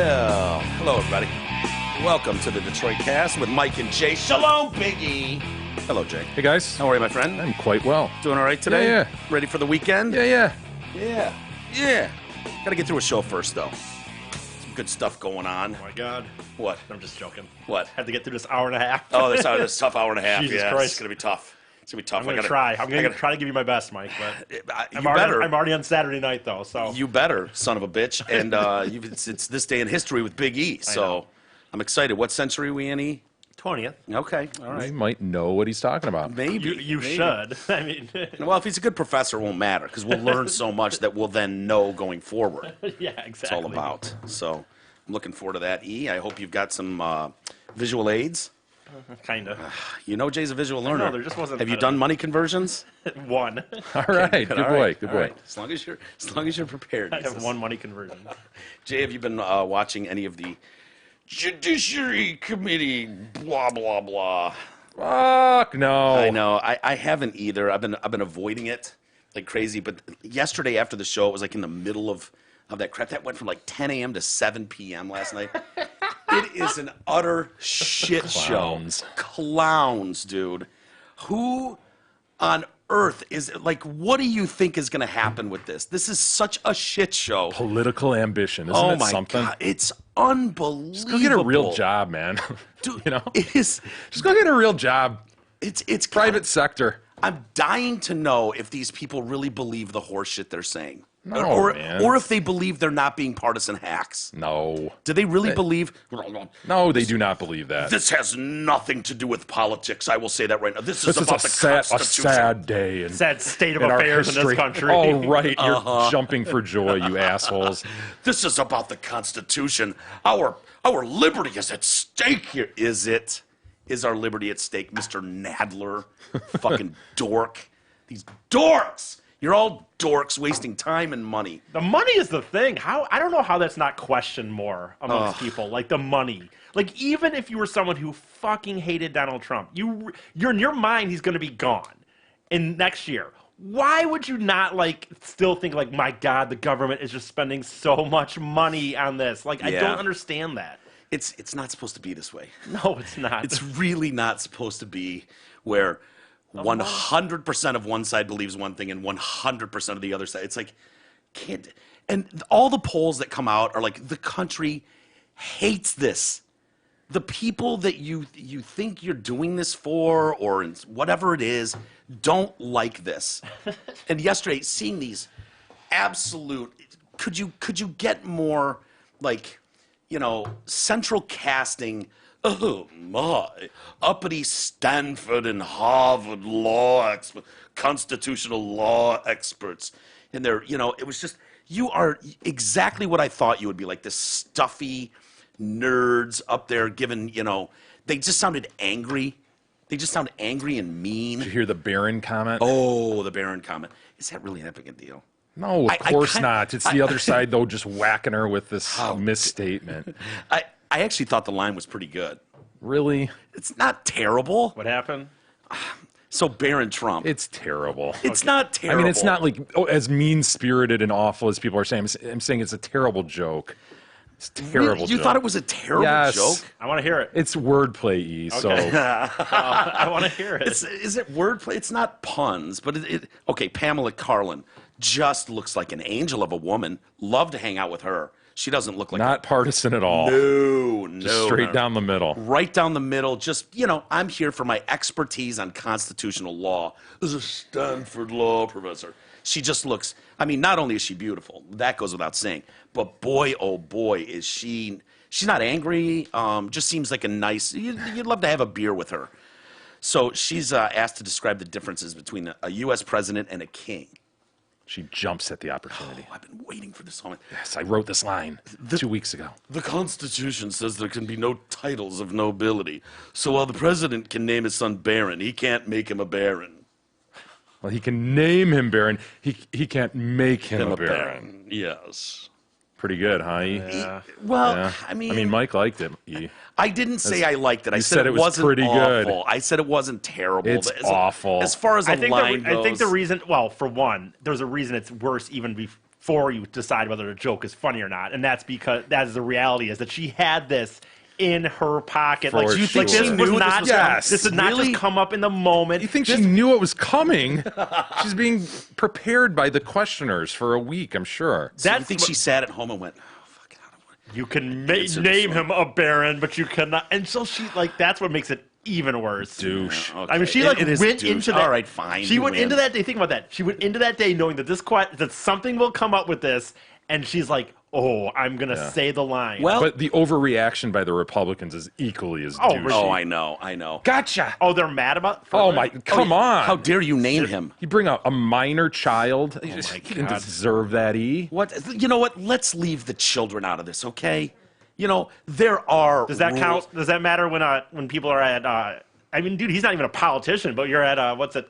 Well, hello everybody. Welcome to the Detroit Cast with Mike and Jay. Shalom, Biggie. Hello, Jay. Hey guys. How are you, my friend? I'm quite well. Doing all right today? Yeah. Ready for the weekend? Yeah. Yeah. Got to get through a show first, though. Some good stuff going on. Oh my God. What? I'm just joking. What? Had to get through this hour and a half. Oh, this tough hour and a half. Jesus Yeah, Christ. it's gonna be tough. It's gonna be tough. I'm going to try. I'm going to try to give you my best, Mike. But You better. I'm already on Saturday night, though. So You better, son of a bitch. And it's this day in history with Big E. So I'm excited. What century are we in, E? 20th. Okay. All I right. might know what he's talking about. Maybe. You maybe. should. I mean, Well, if he's a good professor, it won't matter because we'll learn so much that we'll then know going forward. yeah, exactly. It's all about. So I'm looking forward to that, E. I hope you've got some visual aids. Kind of. You know Jay's a visual learner. No, there just wasn't. Have you done money conversions? one? All right. Good All boy. right, Good all boy. right. As long as you're prepared. I have one money conversion. Jay, have you been watching any of the Judiciary Committee blah blah blah? Fuck no. I know. I haven't either. I've been avoiding it like crazy. But yesterday after the show, it was like in the middle of that crap. That went from like 10 a.m. to 7 p.m. last night. It is an utter shit Clowns. show. Clowns, dude. Who on earth is like? What do you think is going to happen with this? This is such a shit show. Political ambition. Isn't Oh it my something? god, it's unbelievable. Just go get a real job, man. Dude, you know? it is. Just go get a real job. It's Private sector. I'm dying to know if these people really believe the horse shit they're saying. No, or, man. or if they believe they're not being partisan hacks. No. Do they really believe? No, they do not believe that. This has nothing to do with politics. I will say that right now. This is This is about a the sad Constitution. day in, Sad state of in our affairs in history. this country. Oh, right. You're jumping for joy, you assholes. This is about the Constitution. Our liberty is at stake here. Is it? Is our liberty at stake, Mr. Nadler? Fucking dork. These dorks. You're all dorks wasting time and money. The money is the thing. I don't know how that's not questioned more amongst people. Like the money. Like even if you were someone who fucking hated Donald Trump, you're in your mind he's going to be gone in next year. Why would you not like still think like, my God, the government is just spending so much money on this? Like I Yeah. don't understand that. It's not supposed to be this way. No, it's not. It's really not supposed to be where 100% of one side believes one thing and 100% of the other side. It's like, and all the polls that come out are like, the country hates this. The people that you think you're doing this for or whatever it is don't like this. And yesterday, seeing these absolute, could you get more like, central casting? Oh my, uppity Stanford and Harvard constitutional law experts. And they're, it was just, you are exactly what I thought you would be, like this stuffy nerds up there giving, they just sounded angry. They just sound angry and mean. Did you hear the Barron comment? Oh, the Barron comment. Is that really that big a deal? No, of I course not. It's the other side, though, just whacking her with this Oh, misstatement. I actually thought the line was pretty good. Really? It's not terrible. What happened? So Barron Trump. It's terrible. It's not I terrible. mean, it's not like as mean-spirited and awful as people are saying. I'm saying it's a terrible joke. It's a terrible Really? You joke. thought it was a terrible Yes. joke? I want to hear it. It's wordplay, E, so I want to hear it. Is it wordplay? It's not puns, but okay, Pamela Carlin just looks like an angel of a woman. Love to hang out with her. She doesn't look like not partisan at all. no, Just straight down the middle. right down the middle. Just, I'm here for my expertise on constitutional law as a Stanford law professor. She just looks, not only is she beautiful, that goes without saying, but boy, oh boy, is she's not angry, just seems like a nice, you'd love to have a beer with her. So she's asked to describe the differences between a U.S. president and a king. She jumps at the opportunity. I've been waiting for this moment. Yes, I wrote this line 2 weeks ago. The Constitution says there can be no titles of nobility. So while the president can name his son Baron, he can't make him a baron. Well, he can name him Baron. He can't make him a Baron. Yes. Pretty good, huh? E? Yeah. Well, Yeah. I mean, Mike liked it. E. I didn't say I liked it. I you said said it it was wasn't pretty good. awful. I said it wasn't terrible. It's As awful. As far as a I think line I think the goes- reason, well, for one, there's a reason it's worse even for you to decide whether the joke is funny or not. And that's because that is the reality, is that she had this in her pocket. For Like, Do you think this she was knew not, this was coming? Yes. this did not Really? just come up in the moment. You think This- she knew it was coming? She's being prepared by the questioners for a week, I'm sure. So you That's think what- she sat at home and went, oh, fuck it, I don't want You can Answer name this him a baron, but you cannot. And so she, like, that's what makes it even worse. Douche. Okay. I mean, she like It is went douche. into that. All right, fine, She you went win. into that day. Think about that. She went into that day knowing that that something will come up with this, and she's like, "Oh, I'm gonna say the line." Well, But the overreaction by the Republicans is equally as Oh, douchey. oh, I know. Gotcha. oh, they're mad about. Oh my! Come on! How dare you name him? You bring out a minor child? You didn't God. deserve that. What? You know what? Let's leave the children out of this, okay? You know, there are. Does that rules. count? Does that matter when people are at? I mean, dude, he's not even a politician, but you're at what's it?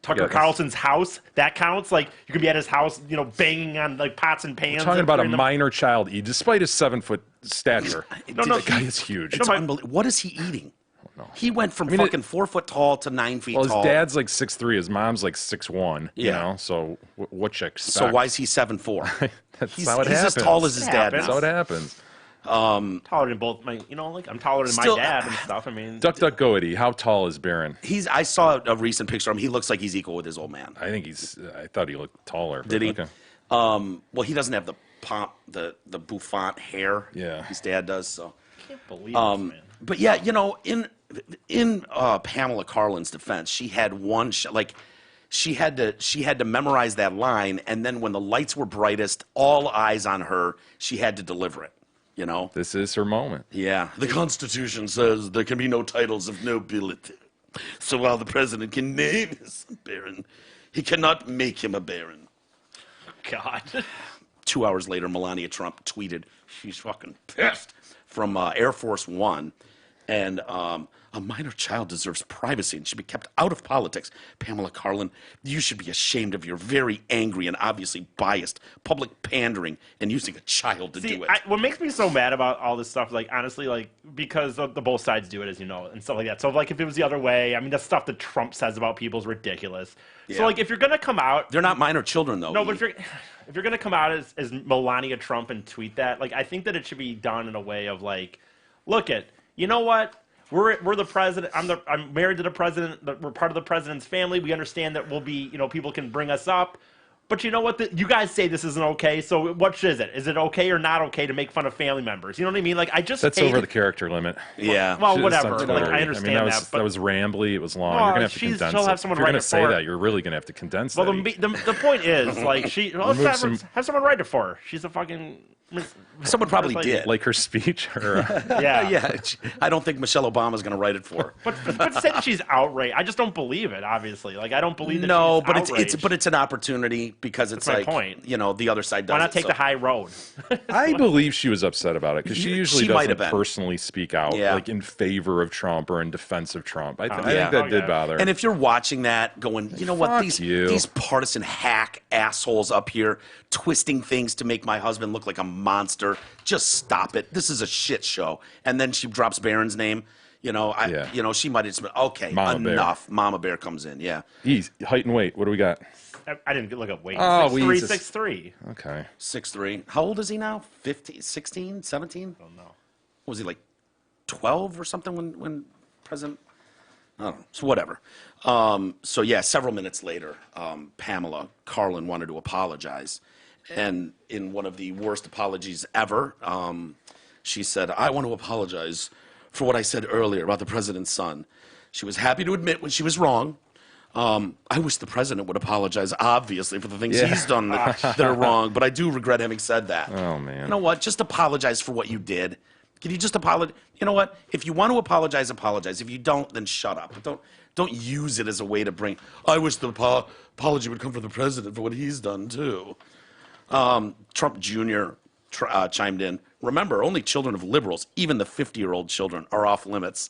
Tucker Yeah, Carlson's house. That counts. Like, you could be at his house, you know, banging on like pots and pans. Talking about a during the- minor child, despite his 7-foot stature. No, that guy is huge. It's my- unbelievable. What is he eating? He went from mean, fucking 4 foot tall to 9 feet Well, his tall. dad's like 6'3", his mom's like 6'1". You Yeah. know, so what you expect? So why is he 7'4"? That's he's, how it he's happens. as tall as his dad Happens. That's how now. it happens. taller than both my, you know, like I'm taller than Still- my dad and stuff. I mean, Duck, duck, goity. How tall is Barron? I saw a recent picture of him. He looks like he's equal with his old man. I think I thought he looked taller. but Did he? okay. Well, he doesn't have the pomp, the bouffant hair. Yeah. His dad does. So, I can't believe this, man. but yeah, you know, in Pamela Carlin's defense, she had one like. She had to memorize that line, and then when the lights were brightest, all eyes on her, she had to deliver it. You know? This is her moment. Yeah. The Constitution says there can be no titles of nobility. So while the president can name his son baron, he cannot make him a baron. God. 2 hours later, Melania Trump tweeted, she's fucking pissed, from Air Force One. And a minor child deserves privacy and should be kept out of politics. Pamela Carlin, you should be ashamed of your very angry and obviously biased public pandering and using a child to See, do it. what makes me so mad about all this stuff, like, honestly, like, because the both sides do it, as you know, and stuff like that. So, like, if it was the other way, I mean, the stuff that Trump says about people is ridiculous. Yeah. So, like, if you're going to come out... They're not minor children, though. No, but if you're going to come out as Melania Trump and tweet that, like, I think that it should be done in a way of, like, look at, you know what? We're the president. I'm married to the president. We're part of the president's family. We understand that we'll be, you know, people can bring us up. But you know what? You guys say this isn't okay. So what is it? Is it okay or not okay to make fun of family members? You know what I mean? Like, I just That's hate over it. the character limit. Yeah. Well, Should've whatever. sent Like, Hillary. I understand that that, was, but that was rambly. It was long. Well, you're gonna have to she's- condense she'll it. have someone if you're write gonna it say for her. that, you're really gonna have to condense well, that. the point is, like, let's have someone write it for her. She's a fucking. Someone probably like- did. Like her speech, or Yeah. yeah. I don't think Michelle Obama's going to write it for her. But to say that she's outraged, I just don't believe it. Obviously, like, I don't believe that. No, she's but outraged. it's an opportunity because it's That's my like point. you know the other side does. Why not it, take so- the high road? I believe she was upset about it because she usually She might doesn't have been. personally speak out Yeah. like in favor of Trump or in defense of Trump. I yeah. think that Oh, did yeah. bother her. And if you're watching that, going, you know what, Fuck these you. these partisan hack assholes up here twisting things to make my husband look like a monster, just stop it. This is a shit show. And then she drops Barron's name. You know, Yeah. you know, she might have just been okay. Mama Bear. Enough. Mama Bear comes in. Yeah, Ease, height and weight. What do we got? I didn't look up weight. Oh, 6'3", Jesus. 6'3". Okay. 6'3". How old is he now? 15, 16, 17? I don't know. Was he like 12 or something when President? I don't know. So whatever. So yeah, several minutes later, Pamela Carlin wanted to apologize, and in one of the worst apologies ever, she said, "I want to apologize for what I said earlier about the president's son." She was happy to admit when she was wrong. I wish the president would apologize, obviously, for the things Yeah. he's done that are wrong, but I do regret having said that. Oh, man. You know what? Just apologize for what you did. Can you just apologize? You know what? If you want to apologize, apologize. If you don't, then shut up. Don't use it as a way to bring. I wish the apology would come from the president for what he's done too. Trump Jr. Chimed in. Remember, only children of liberals, even the 50-year-old children, are off limits.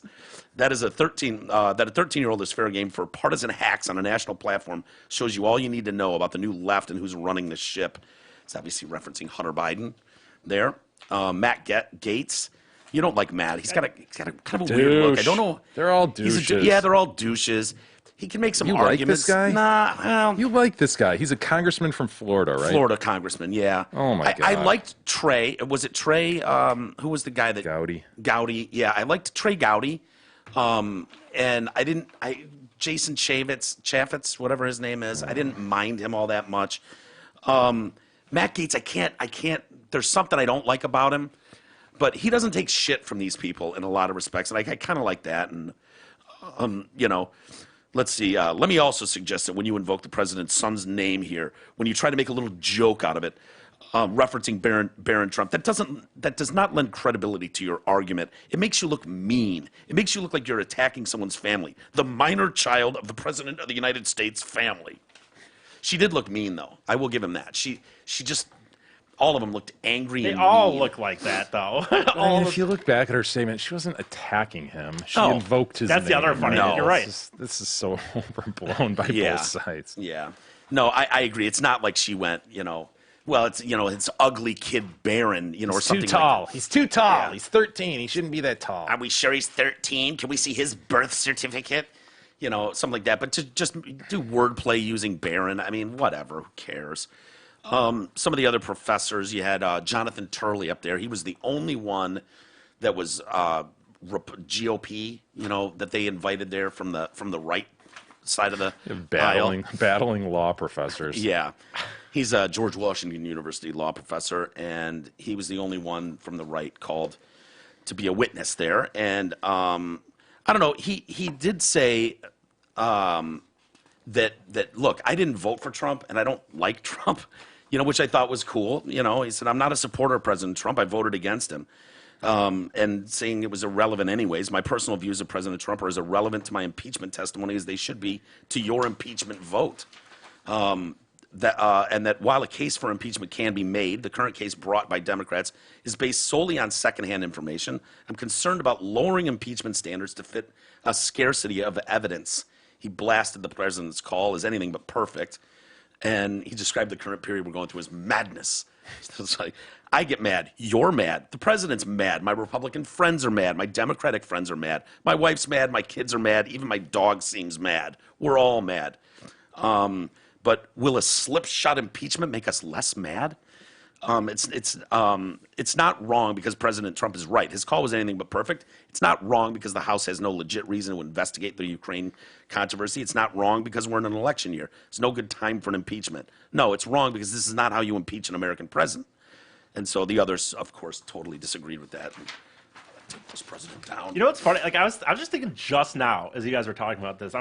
That is a 13-year-old is fair game for partisan hacks on a national platform. Shows you all you need to know about the new left and who's running the ship. It's obviously referencing Hunter Biden. There, Matt Gaetz. You don't like Matt. He's got a kind of a weird look. I Douche. don't know. They're all He's douches. yeah, they're all douches. He can make some You like arguments. this guy? Nah, well, You like this guy? He's a congressman from Florida, right? Florida congressman, yeah. Oh, my I God. liked Trey. Was it Trey? Who was the guy that Gowdy. Gowdy, yeah. I liked Trey Gowdy. And I didn't. Jason Chaffetz, whatever his name is. I didn't mind him all that much. Matt Gaetz, I can't. There's something I don't like about him, but he doesn't take shit from these people in a lot of respects, and I kind of like that. And you know, let's see. Let me also suggest that when you invoke the president's son's name here, when you try to make a little joke out of it, referencing Barron Trump, that does not lend credibility to your argument. It makes you look mean. It makes you look like you're attacking someone's family, the minor child of the president of the United States family. She did look mean, though. I will give him that. She just, all of them looked angry. They and all mean. look like that, though. I mean, if you look back at her statement, she wasn't attacking him. She No. invoked his That's the name. other funny No. thing. You're right. This is so overblown by Yeah. both sides. Yeah. No, I agree. It's not like she went, well, it's ugly kid Barron, or He's something too tall. like that. He's too tall. Yeah. He's 13. He shouldn't be that tall. Are we sure he's 13? Can we see his birth certificate? Something like that. But to just do wordplay using Barron, I mean, whatever. Who cares? Some of the other professors, you had Jonathan Turley up there. He was the only one that was GOP, that they invited there from the right side of the aisle. Battling law professors. Yeah. He's a George Washington University law professor, and he was the only one from the right called to be a witness there. And I don't know. He did say that look, I didn't vote for Trump, and I don't like Trump, which I thought was cool. He said, I'm not a supporter of President Trump. I voted against him. And saying it was irrelevant anyways. My personal views of President Trump are as irrelevant to my impeachment testimony as they should be to your impeachment vote. And that while a case for impeachment can be made, the current case brought by Democrats is based solely on secondhand information. I'm concerned about lowering impeachment standards to fit a scarcity of evidence. He blasted the president's call as anything but perfect, and he described the current period we're going through as madness. So it's like, I get mad. You're mad. The president's mad. My Republican friends are mad. My Democratic friends are mad. My wife's mad. My kids are mad. Even my dog seems mad. We're all mad. But will a slipshod impeachment make us less mad? It's not wrong because President Trump is right. His call was anything but perfect. It's not wrong because the House has no legit reason to investigate the Ukraine controversy. It's not wrong because we're in an election year. It's no good time for an impeachment. No, it's wrong because this is not how you impeach an American president. And so the others, of course, totally disagreed with that. Take this president down. You know what's funny? Like I was just thinking just now as you guys were talking about this.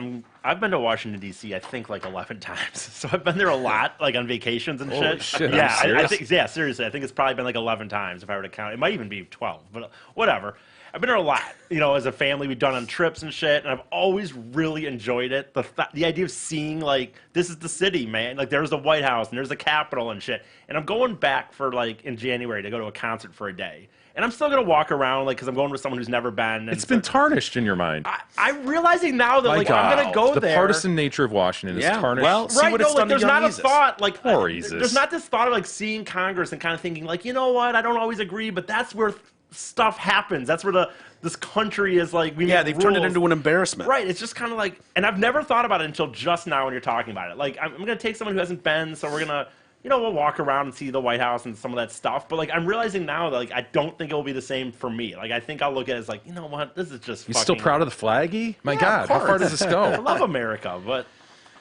I've been to Washington D.C. I think like 11 times. So I've been there a lot, like on vacations and Holy shit. shit, Yeah, are you I serious? think seriously. I think it's probably been like 11 times if I were to count. It might even be 12, but whatever. I've been there a lot. As a family, we've done on trips and shit, and I've always really enjoyed it. The idea of seeing like this is the city, man. Like there's the White House and there's the Capitol and shit. And I'm going back for like in January to go to a concert for a day. And I'm still gonna walk around like because I'm going with someone who's never been. And It's been tarnished in your mind. I'm realizing now that My like God. I'm gonna go the there. partisan nature of Washington is Yeah, tarnished. well, see Right, what no, it's like done to there's young not a Isis. thought like Poor Isis. there's not this thought of like seeing Congress and kind of thinking like, you know what, I don't always agree, but that's where stuff happens. That's where this country is like we Yeah, make they've turned it rules. into an embarrassment. Right, it's just kind of like, and I've never thought about it until just now when you're talking about it. Like, I'm going to take someone who hasn't been, so we're going to, we'll walk around and see the White House and some of that stuff. But, like, I'm realizing now that, like, I don't think it will be the same for me. Like, I think I'll look at it as, like, you know what, this is just You fucking... still proud of the flaggy? My Yeah, God, of how far course. does this I go? love America, but...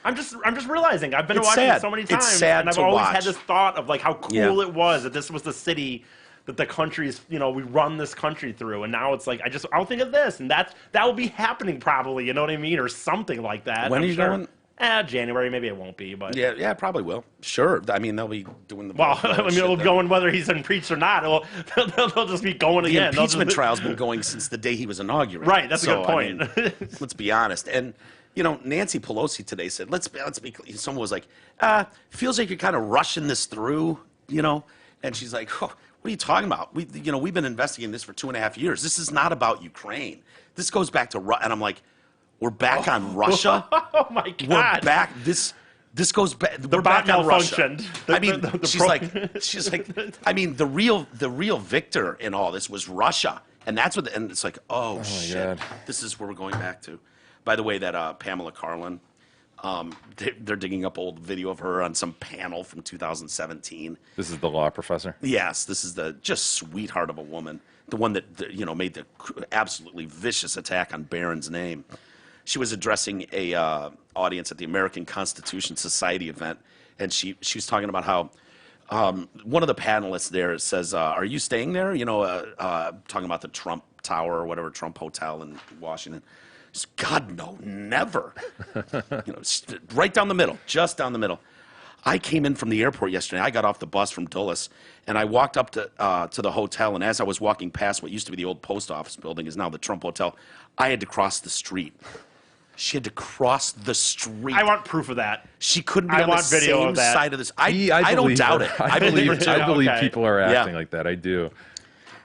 I'm just realizing I've been to It's Washington sad. so many It's times, sad and I've to always watch. had this thought of like how cool Yeah. it was that this was the city that the country's, we run this country through, and now it's like I'll think of this, and that will be happening probably, you know what I mean, or something like that. When I'm are you sure. going? January, maybe it won't be, but Yeah, probably will. Sure. I mean, they'll be doing the. well, vote I mean, shit it'll then. go in whether he's impeached or not. They'll just be going The again. They'll impeachment just, trial's been going since the day he was inaugurated. Right, that's a good I point. mean, let's be honest. And Nancy Pelosi today said, "Let's be." Someone was like, "Feels like you're kind of rushing this through," And she's like, "What are you talking about? We've been investigating this for 2.5 years. This is not about Ukraine. This goes back to and I'm like, we're back on Russia. oh my God, We're back. This goes back. We're bot back on Russia. malfunctioned. I mean, The she's like, I mean, the real victor in all this was Russia, and that's what. And it's like, oh shit, God. this is where we're going back to. By the way, that Pamela Karlan, They're digging up old video of her on some panel from 2017. This is the law professor. Yes, this is the just sweetheart of a woman, the one that made the absolutely vicious attack on Barron's name. She was addressing a audience at the American Constitution Society event, and she was talking about how one of the panelists there says, "Are you staying there?" Talking about the Trump Tower or whatever, Trump Hotel in Washington. She says, God, no, never. Right down the middle, just down the middle. I came in from the airport yesterday. I got off the bus from Dulles, and I walked up to the hotel. And as I was walking past what used to be the old post office building, is now the Trump Hotel, I had to cross the street. She had to cross the street. I want proof of that. She couldn't be I on the want video same of that. side of this. I don't believe doubt her. it. I believe her too. I believe Okay. people are acting Yeah. like that. I do.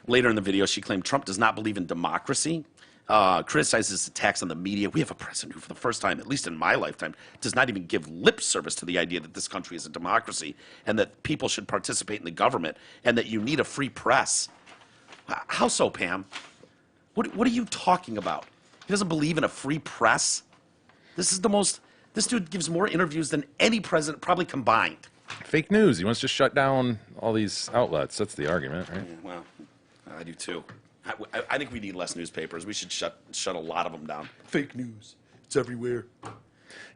Later in the video, she claimed Trump does not believe in democracy, criticizes attacks on the media. We have a president who, for the first time, at least in my lifetime, does not even give lip service to the idea that this country is a democracy and that people should participate in the government and that you need a free press. How so, Pam? What are you talking about? He doesn't believe in a free press? This dude gives more interviews than any president probably combined. Fake news. He wants to shut down all these outlets. That's the argument, right? Well, I do too. I think we need less newspapers. We should shut a lot of them down. Fake news. It's everywhere.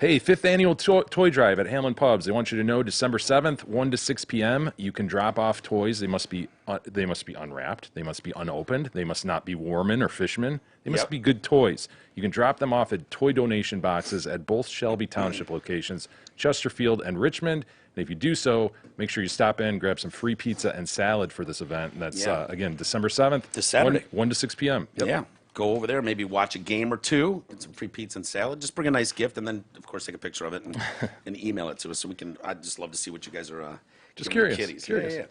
Hey, 5th annual toy drive at Hamlin Pubs. They want you to know December 7th, 1 to 6 p.m. You can drop off toys. They must be unwrapped. They must be unopened. They must not be Warman or Fishman. They must Yep. be good toys. You can drop them off at toy donation boxes at both Shelby Township locations, Chesterfield and Richmond. And if you do so, make sure you stop in, grab some free pizza and salad for this event. And that's, Yeah. again, December 7th, This Saturday. 1 to 6 p.m. Yep. Yeah. Go over there, maybe watch a game or two, get some free pizza and salad. Just bring a nice gift, and then, of course, take a picture of it and email it to us so we can. I'd just love to see what you guys are. Just giving the curious. kiddies.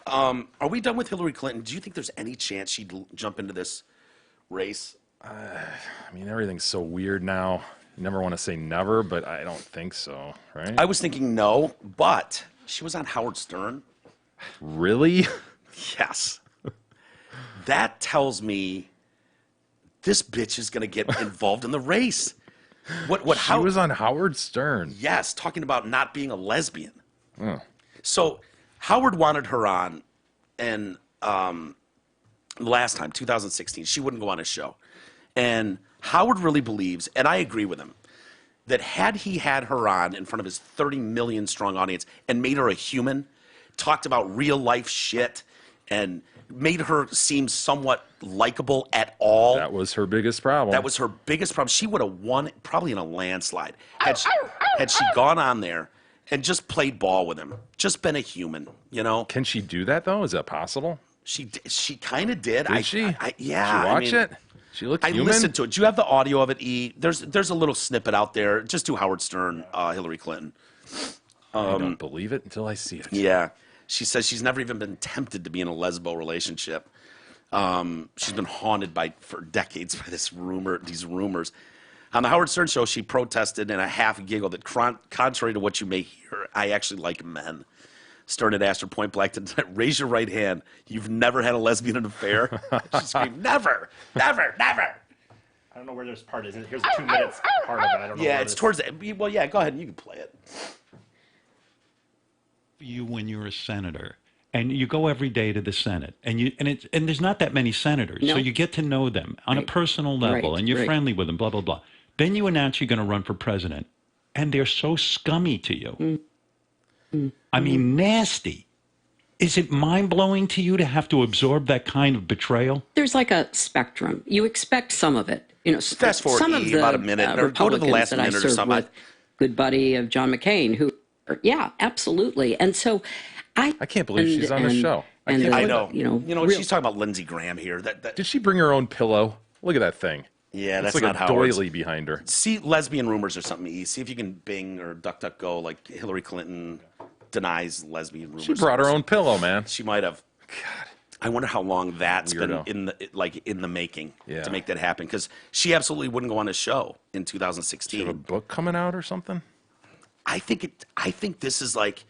Yeah. Are we done with Hillary Clinton? Do you think there's any chance she'd jump into this race? I mean, everything's so weird now. You never want to say never, but I don't think so, right? I was thinking no, but she was on Howard Stern. Really? Yes. That tells me this bitch is going to get involved in the race. She was on Howard Stern. Yes, talking about not being a lesbian. So Howard wanted her on, and last time, 2016, she wouldn't go on his show. And Howard really believes, and I agree with him, that had he had her on in front of his 30 million strong audience and made her a human, talked about real life shit, and made her seem somewhat likable at all. That was her biggest problem. That was her biggest problem. She would have won probably in a landslide had she gone on there and just played ball with him, just been a human, you know. Can she do that though? Is that possible? She kind of did. Did she? Yeah. Did you watch it? She looked I human. listened to it. Do you have the audio of it, E? There's a little snippet out there. Just do Howard Stern, Hillary Clinton. I don't believe it until I see it. Yeah. She says she's never even been tempted to be in a lesbo relationship. She's been haunted for decades by these rumors. On the Howard Stern show, she protested in a half giggle that contrary to what you may hear, I actually like men. Stern had asked her point blank to raise your right hand. You've never had a lesbian affair? She screamed, never, never, never. I don't know where this part is. Here's the 2 minutes part of it. I don't know. Yeah, where it's this- towards the, well, yeah, go ahead and you can play it. You when you're a senator and you go every day to the Senate and there's not that many senators, so No. you get to know them on a personal level Right, and you're right. friendly with them, blah blah blah. Then you announce you're going to run for president, and they're so scummy to you. I mean, nasty. Is it mind blowing to you to have to absorb that kind of betrayal? There's like a spectrum. You expect some of it. You know, Fast forward, some of E, the about a minute, or go to the Republicans last that I minute or served something. with, good buddy of John McCain, who, yeah, absolutely. And so I can't believe she's on the show. I can't I believe know. You know, real- She's talking about Lindsey Graham here. Did she bring her own pillow? Look at that thing. Yeah, It's that's like not a Howard's. doily behind her. See lesbian rumors or something. E. See if you can Bing or DuckDuckGo like Hillary Clinton denies lesbian rumors. She brought her own pillow, man. She might have. God, I wonder how long that's Weirdo. been in the making Yeah. to make that happen. Because she absolutely wouldn't go on a show in Have a 2016. book coming out or something? I think this is like,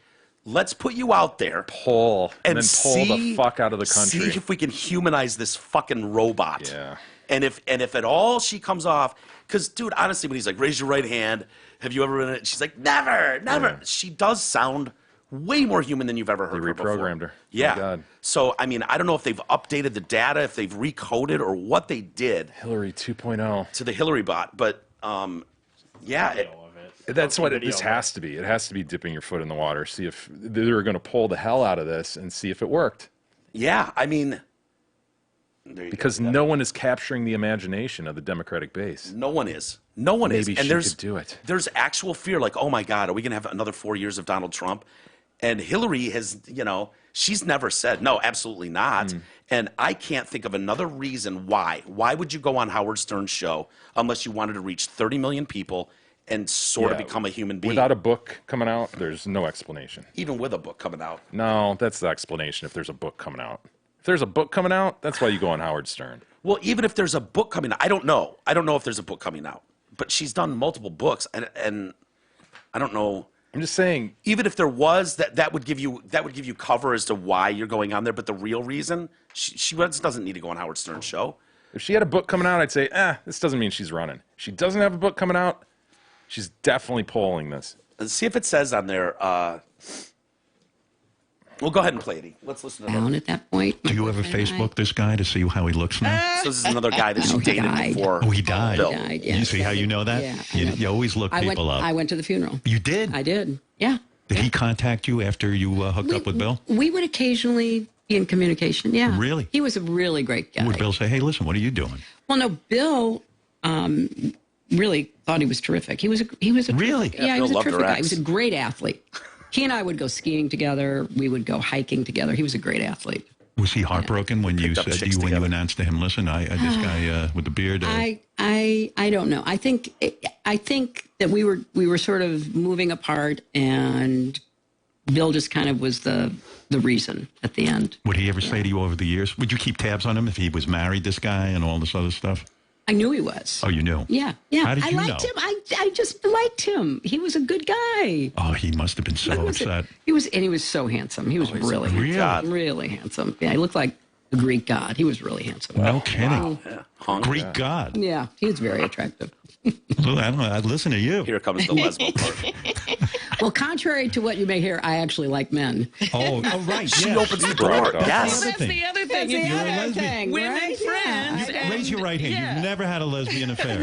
let's put you out there Pull and then pull see the fuck out of the country. See if we can humanize this fucking robot. Yeah. And if at all she comes off, because dude, honestly, when he's like, raise your right hand, have you ever been in it? She's like, never. Yeah. She does sound way more human than you've ever heard They her before. reprogrammed her. Yeah. My God. So I mean, I don't know if they've updated the data, if they've recoded, or what they did Hillary 2.0. to the Hillary bot, but yeah. Video of it. That's what Video this of it. has to be. It has to be dipping your foot in the water. See if they're going to pull the hell out of this and see if it worked. Yeah, I mean, there you Because go. no one is capturing the imagination of the Democratic base. No one is. No one is. Maybe And she there's could do it. There's actual fear, like, oh my God, are we going to have another 4 years of Donald Trump? And Hillary has, she's never said, no, absolutely not. Hmm. And I can't think of another reason why. Why would you go on Howard Stern's show unless you wanted to reach 30 million people and sort of Yeah, become a human being? Without a book coming out, there's no explanation. Even with a book coming out. No, that's the explanation if there's a book coming out. If there's a book coming out, that's why you go on Howard Stern. Well, even if there's a book coming out, I don't know. I don't know if there's a book coming out. But she's done multiple books, and I don't know. I'm just saying, Even if there was, that would give you cover as to why you're going on there. But the real reason, she doesn't need to go on Howard Stern's show. if she had a book coming out, I'd say, this doesn't mean she's running. She doesn't have a book coming out. She's definitely polling this. Let's see if it says on there. Well, go ahead and play it. Let's listen to that. Down at that point. Do you ever Facebook this guy to see how he looks now? So this is another guy that she No, he dated died. before. Oh, he died. Bill. Died, You yeah. see how you know that? Yeah, I know. You always look people up. I went to the funeral. You did? I did. Yeah. Did he contact you after you hooked up with Bill? We would occasionally be in communication. Yeah. Really? He was a really great guy. Would Bill say, hey, listen, what are you doing? Well, no, Bill really thought he was terrific. He was a Really? terrific, yeah, Yeah, he was Bill a loved her terrific guy. He ex. was a great athlete. He and I would go skiing together. We would go hiking together. He was a great athlete. Was he heartbroken when you Picked up said chicks when you together. announced to him, listen, this guy with the beard? I don't know. I think that we were sort of moving apart, and Bill just kind of was the reason at the end. Would he ever say to you over the years? Would you keep tabs on him if he was married, this guy, and all this other stuff? I knew he was. Oh, you knew? Yeah. How did I you liked know? him. I just liked him. He was a good guy. Oh, he must have been so upset. He was so handsome. He was really Really? handsome. Really handsome. Yeah, he looked like a Greek god. He was really handsome. No kidding. Hunk. Greek god. Yeah, he was very attractive. Well, I don't know. I'd listen to you. Here comes the lesbo part. Well, contrary to what you may hear, I actually like men. Oh, right. She yes. opens the brought door. it up. Yes. That's That's the other thing. That's If the you're other a lesbian, thing, women right? friends. Yeah. and- Raise your right hand. yeah. You've never had a lesbian affair.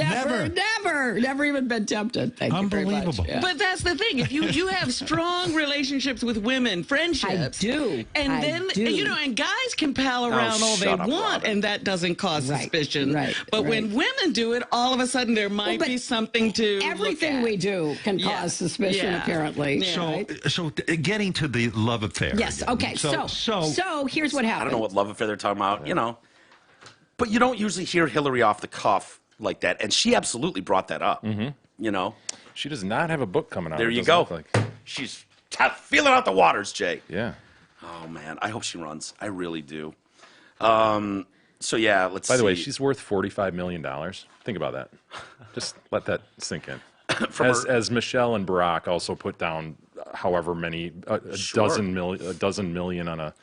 Never even been tempted. Thank you very much. Unbelievable. Yeah. But that's the thing. If you have strong relationships with women, friendships, do. and I then do. and guys can pal around all they shut up, want, Robin. and that doesn't cause Right, suspicion. right, But right. when women do it, all of a sudden there might but be something to Everything look we at. do can Yeah. cause suspicion, Yeah. apparently. Yeah. right? So getting to the love affair. Yes. again. Okay. So here's what happened. I don't know what love affair they're talking about, But you don't usually hear Hillary off the cuff like that. And she absolutely brought that up, She does not have a book coming out. There it you doesn't go. look like. She's feeling out the waters, Jay. Yeah. Oh, man. I hope she runs. I really do. So, yeah, let's see. By the way, she's worth $45 million. Think about that. Just let that sink in. As Michelle and Barack also put down however many, a Sure. dozen million on a,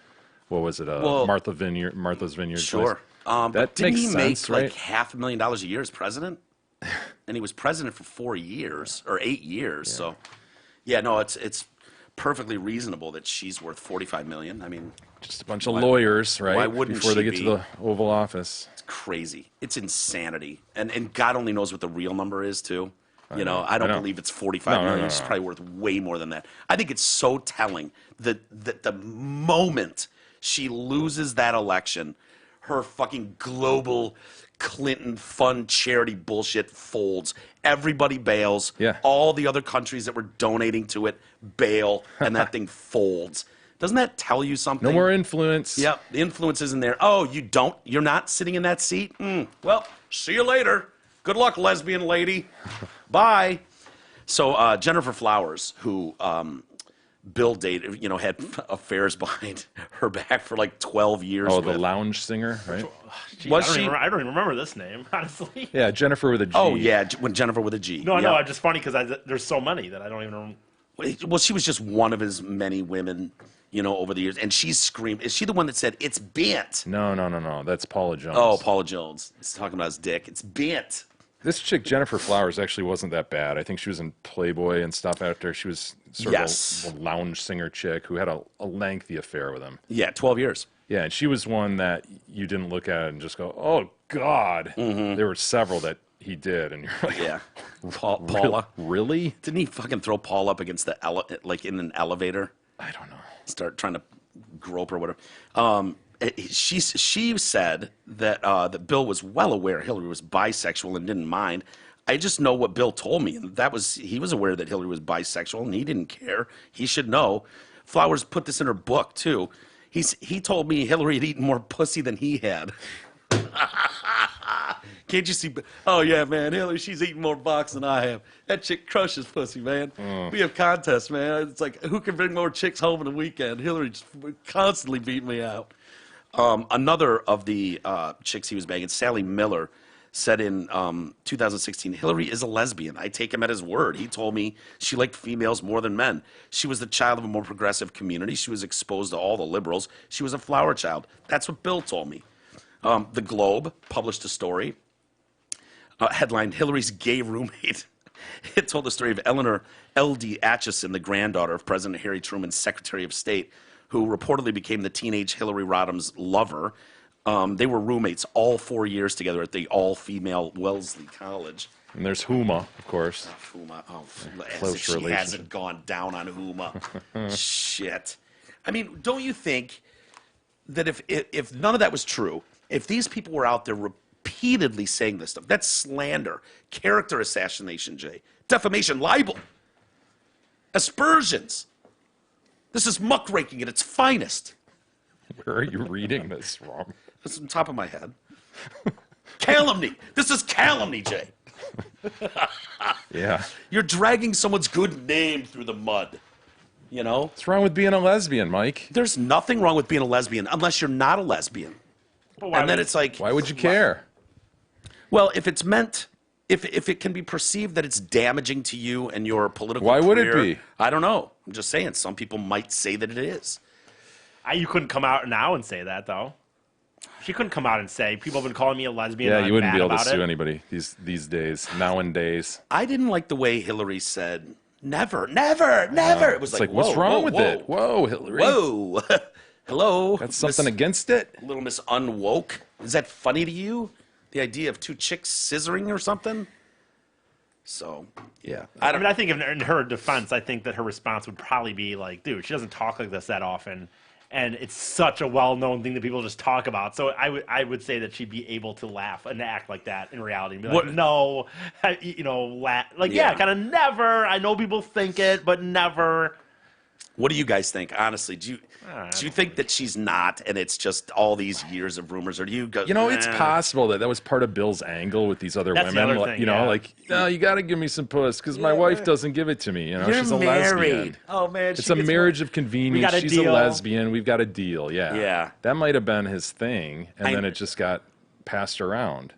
what was it, Well, Martha's Vineyard Sure. place. But That didn't makes he sense, make right? like $500,000 a year as president? And he was president for 4 years or 8 years. So, yeah, no, it's perfectly reasonable that she's worth $45 million. I mean, Just a bunch of lawyers, right? why wouldn't Before they she get to be? the Oval Office. it's crazy. It's insanity. And God only knows what the real number is, too. I don't know. believe it's 45 million. No. It's probably worth way more than that. I think it's so telling that the moment she loses that election, her fucking global Clinton fund charity bullshit folds. Everybody bails. Yeah. All the other countries that were donating to it bail, and that thing folds. Doesn't that tell you something? No more influence. Yep, the influence isn't there. Oh, you're not sitting in that seat? Well, see you later. Good luck, lesbian lady. Bye. So Jennifer Flowers, who Bill dated, had affairs behind her back for like 12 years. Oh, the with. lounge singer, right? Gee, Was I don't she? even- I don't even remember this name, honestly. Yeah, Jennifer with a G. Oh, yeah, when Jennifer with a G. No, I yeah. know. It's just funny because there's so many that I don't even remember. Well, she was just one of as many women, over the years. And she's screamed. Is she the one that said, it's bent? No. That's Paula Jones. Oh, Paula Jones. He's talking about his dick. It's bent. This chick, Jennifer Flowers, actually wasn't that bad. I think she was in Playboy and stuff after. She was sort of a lounge singer chick who had a lengthy affair with him. Yeah, 12 years. Yeah, and she was one that you didn't look at and just go, oh, God. There were several that he did, and you're like, Yeah. Paula. Really? Didn't he fucking throw Paul up against the like in an elevator? I don't know. Start trying to grope her, whatever. She said that that Bill was well aware Hillary was bisexual and didn't mind. I just know what Bill told me, and he was aware that Hillary was bisexual and he didn't care. He should know. Flowers put this in her book too. He told me Hillary had eaten more pussy than he had. Can't you see? Oh yeah, man, Hillary, she's eating more box than I have. That chick crushes pussy, man. We have contests, man. It's like who can bring more chicks home in a weekend. Hillary just constantly beat me out. Another of the chicks he was banging, Sally Miller, said in 2016, Hillary is a lesbian. I take him at his word. He told me she liked females more than men. She was the child of a more progressive community. She was exposed to all the liberals. She was a flower child. That's what Bill told me. The Globe published a story headlined Hillary's gay roommate. It told the story of Eleanor L.D. Atchison, the granddaughter of President Harry Truman's Secretary of State, who reportedly became the teenage Hillary Rodham's lover. They were roommates all 4 years together at the all-female Wellesley College. And there's Huma, of course. Huma, Close as if she relationship. hasn't gone down on Huma. Shit. I mean, don't you think that if none of that was true, if these people were out there repeatedly saying this stuff, that's slander, character assassination, Jay, defamation, libel, aspersions. This is muckraking at its finest. Where are you reading this from? That's on top of my head. Calumny. This is calumny, Jay. Yeah. You're dragging someone's good name through the mud. You know? What's wrong with being a lesbian, Mike? There's nothing wrong with being a lesbian unless you're not a lesbian. And then it's like, Why would you care? well, if it's meant, if it can be perceived that it's damaging to you and your political Why would it career, be? I don't know. I'm just saying, some people might say that it is. You couldn't come out now and say that, though. She couldn't come out and say, people have been calling me a lesbian. Yeah, and you I'm wouldn't be mad able to about sue it. anybody these days, nowadays. I didn't like the way Hillary said, never, never, never. It was It's like, like, what's whoa, wrong whoa, with whoa. it? Whoa, Hillary. Whoa. Hello. That's something against it? Little Miss Unwoke. Is that funny to you? The idea of two chicks scissoring or something? So, yeah. I mean, I think in her defense, I think that her response would probably be like, dude, she doesn't talk like this that often. And it's such a well-known thing that people just talk about. So I would say that she'd be able to laugh and act like that in reality. And be like, no, Yeah. kind of never. I know people think it, but never. What do you guys think? Honestly, do you think that she's not, and it's just all these years of rumors, or do you go? You know, it's "Nah." possible that was part of Bill's angle with these other That's the women. other Like, thing, yeah. like, no, you got to give me some puss because my wife doesn't give it to me. You know, You're she's a married. lesbian. Oh man, It's a marriage of convenience. got a She's deal. a lesbian. We've got a deal. Yeah. Yeah. That might have been his thing, and I- then it just got passed around.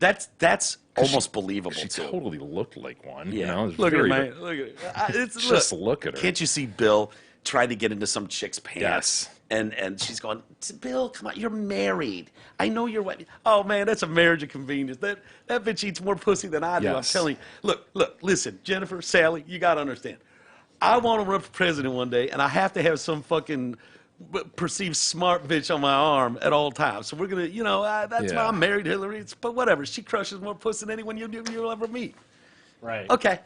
That's almost believable She too. totally looked like one. Yeah. You know, it's Look at very- it, man. Look at it. It's, Just look at her. Can't you see Bill trying to get into some chick's pants? Yes. And she's going, Bill, come on, you're married. I know you're what. Oh man, that's a marriage of convenience. That bitch eats more pussy than I do. I'm Yes. telling you. Look, listen, Jennifer, Sally, you got to understand. I want to run for president one day, and I have to have some fucking perceived smart bitch on my arm at all times. So we're gonna, that's why Yeah. I'm married, Hillary. But whatever, she crushes more pussy than anyone you'll ever meet. Right. Okay.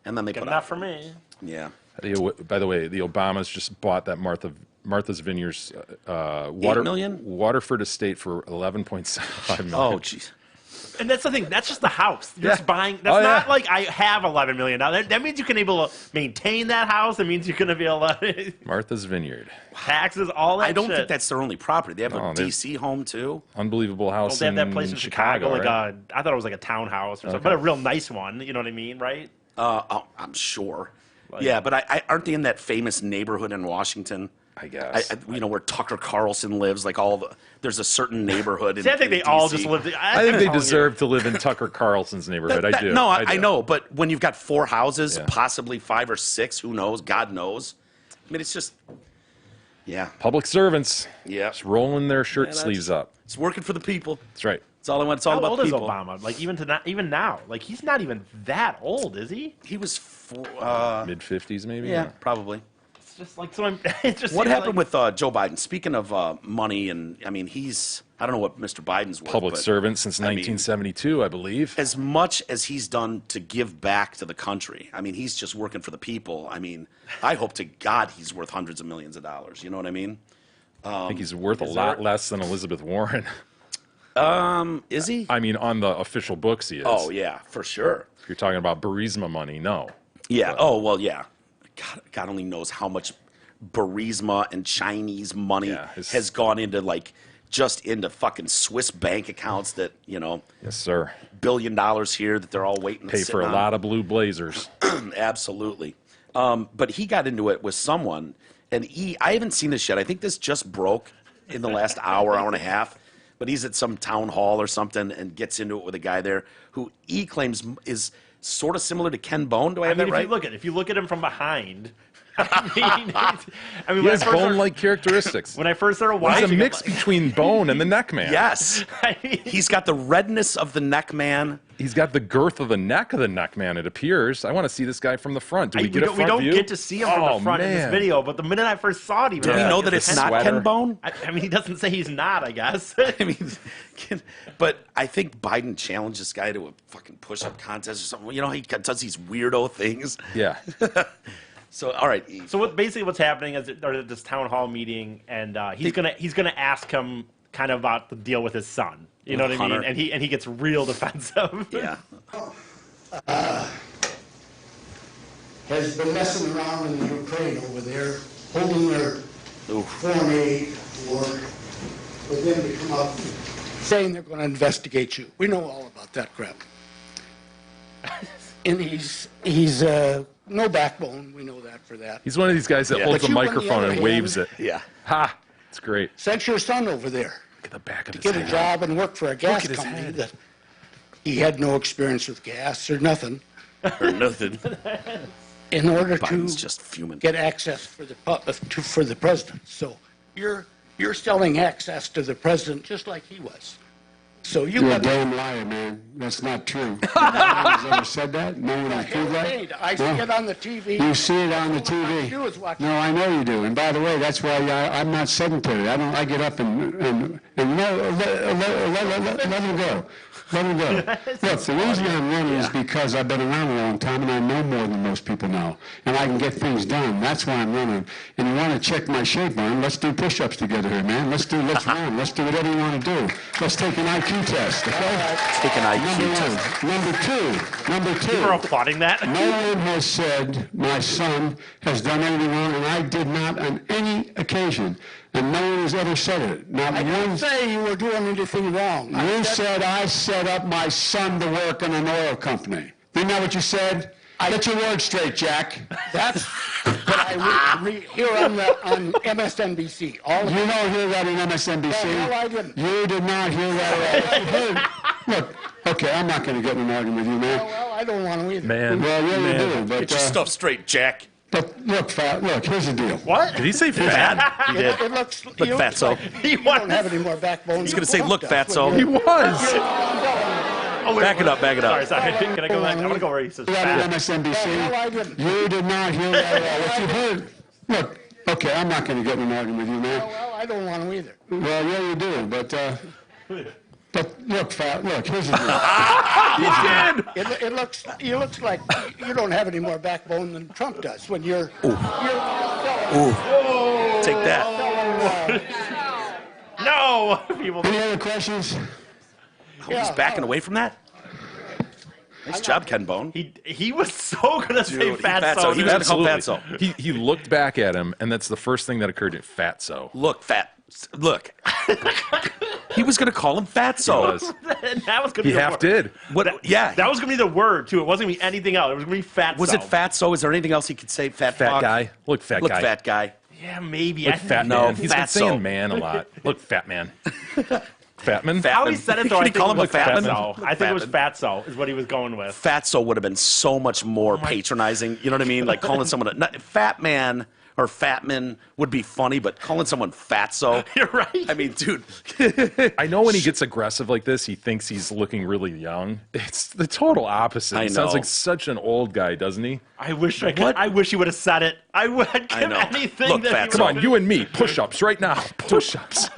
And then they Good put enough out. for me. Yeah. By the way, the Obamas just bought that Martha's Vineyards million? Waterford estate for $11.75 million. Oh, jeez. And that's the thing. That's just the house. You're just Yeah. buying. That's Oh, not yeah. like I have $11 million. That means you can able to maintain that house. It means you're going to be able to Martha's Vineyard, taxes, all that I don't shit. think that's their only property. They have No, a they- DC home too. unbelievable house. They have that place in Chicago. Like right? I thought it was like a townhouse or something, but a real nice one. You know what I mean, right? I'm sure. Yeah, but I aren't they in that famous neighborhood in Washington? I guess. Where Tucker Carlson lives. Like there's a certain neighborhood. See, I think in they all DC. just lived. I think they deserve to live in Tucker Carlson's neighborhood. I do. No, I I do. know, but when you've got 4 houses, Yeah. possibly 5 or 6, who knows? God knows. mean, it's just, yeah, Public servants. Yeah. Just rolling their shirt that's- sleeves up. it's working for the people. That's right. It's all I want. It's all How about old the is people. Obama? Like even now, like he's not even that old, is he? He was Mid 50s, maybe? yeah, probably. It's just like so. It just What seems happened like, with Joe Biden? Speaking of money, and I mean, I don't know what Mr. Biden's worth. Public but servant since I mean, 1972, I believe. as much as he's done to give back to the country, I mean, he's just working for the people. I mean, I hope to God he's worth hundreds of millions of dollars. You know what I mean? I think he's worth a lot less than Elizabeth Warren. Is he? I mean, on the official books, he is. Oh, yeah, for sure. If you're talking about Burisma money, no. Yeah. Oh, well, yeah. God only knows how much Burisma and Chinese money Yeah, has gone into, like, just into fucking Swiss bank accounts that, Yes, sir. $1 billion here that they're all waiting to Pay sit for a on. lot of blue blazers. Absolutely. But he got into it with someone, and I haven't seen this yet. I think this just broke in the last hour and a half. But he's at some town hall or something and gets into it with a guy there who he claims is sort of similar to Ken Bone. Do I have I mean, that right? if you look at him from behind, I mean, He has bone-like characteristics. when I first started He's watching, a mix him, between Bone and the Neck Man. Yes. I mean, He's got the redness of the neck man. He's got the girth of the neck Man, it appears. I want to see this guy from the front. Do we get a front we don't view? get to see him from Oh, the front in this man. video, but the minute I first saw it, Do we know that it's not sweater. Ken Bone? I mean, he doesn't say he's not. I guess. I mean, but I think Biden challenged this guy to a fucking push-up contest or something. You know, he does these weirdo things. Yeah. So, all right. So what's happening is they're at this town hall meeting, and he's gonna ask him kind of about the deal with his son. You know what I mean? Hunter. And he gets real defensive. Yeah. has been messing around in the Ukraine over there, holding their foreign aid for them to come up saying they're going to investigate you. We know all about that crap. And he's no backbone. We know that for that. He's one of these guys that Yeah. holds But a you, on the microphone other and waves it. Yeah. Ha! It's great. Sent your son over there Look at the back of to his get a head. job and work for a gas at his company head. that he had no experience with gas or nothing Or nothing. in order Biden's to just fuming. get access for the president. So you're selling access to the president just like he was. So you You're a got damn liar, man. That's not true. No one has ever said that. No one has proved that. I see it on the TV. You see it on the All I TV. do is watch No, I know you do. And by the way, that's why I'm not sedentary. I get up and let him go. Let him go. Look, the reason I'm running is because I've been around a long time and I know more than most people know. And I can get things done. That's why I'm running. And you want to check my shape on, let's do push-ups together here, man. Let's run. Let's do whatever you want to do. Let's take an IQ test, okay? Take an IQ test. Number two. We're applauding that. No one has said my son has done anything wrong, and I did not on any occasion. And no one has ever said it. Not I one. didn't say you were doing anything wrong. You said I set up my son to work in an oil company. Isn't that what you said? Get your words straight, Jack. That's what I hear on MSNBC. All You don't hear that in MSNBC. No, I didn't. You did not hear that at all. You heard. Look, okay, I'm not going to get in an argument with you, man. well, I don't want to either. Man. Well, yeah, you do, Get your but stuff straight, Jack. look, here's the deal. What? Did he say fat? He did. It looks Look, fatso. you don't have any more backbone. He's gonna say, "Look, fatso." He was. Oh, wait, Back it up, back it up. Sorry. Can I go back? I'm gonna go where he says Heard that fat. on MSNBC. No, I didn't. You did not hear that at all. What you heard. Look, okay, I'm not going to get in an argument with you, man. Well, I don't want to either. Well, yeah, you do, but look, here's the deal. It looks like you don't have any more backbone than Trump does when you're Take that. No, people. Any other questions? Oh, he's backing away from that? Nice job, Ken Bone. He was so gonna say Dude, fatso. he was gonna call Absolutely. fatso. He looked back at him, and that's the first thing that occurred to him. Fatso. Look. He was going to call him fatso. Was. That was gonna be He the half word. did. What? Yeah. That was gonna be the word too. It wasn't gonna be anything else. It was gonna be fatso. Was it fatso? Is there anything else he could say? Fat Fat fuck? guy. Look, fat Look, guy. fat guy. Yeah, maybe. Look, fat No, man. He's been fatso. saying man a lot. Look, fat man. Fatman? How he said it though, Can I you think call it him a was fatman? fatso. I think it was fatso is what he was going with. Fatso would have been so much more patronizing. You know what I mean? Like calling someone a fat man or Fatman would be funny, but calling someone Fatso, You're right. I mean, dude, I know when he gets aggressive like this, he thinks he's looking really young. It's the total opposite. I He sounds know. like such an old guy, doesn't he? I wish I could. What? I wish he would have said it. I would give I know. anything. Look, that Fatso. he Come on, would've- you and me, push-ups right now. Push-ups.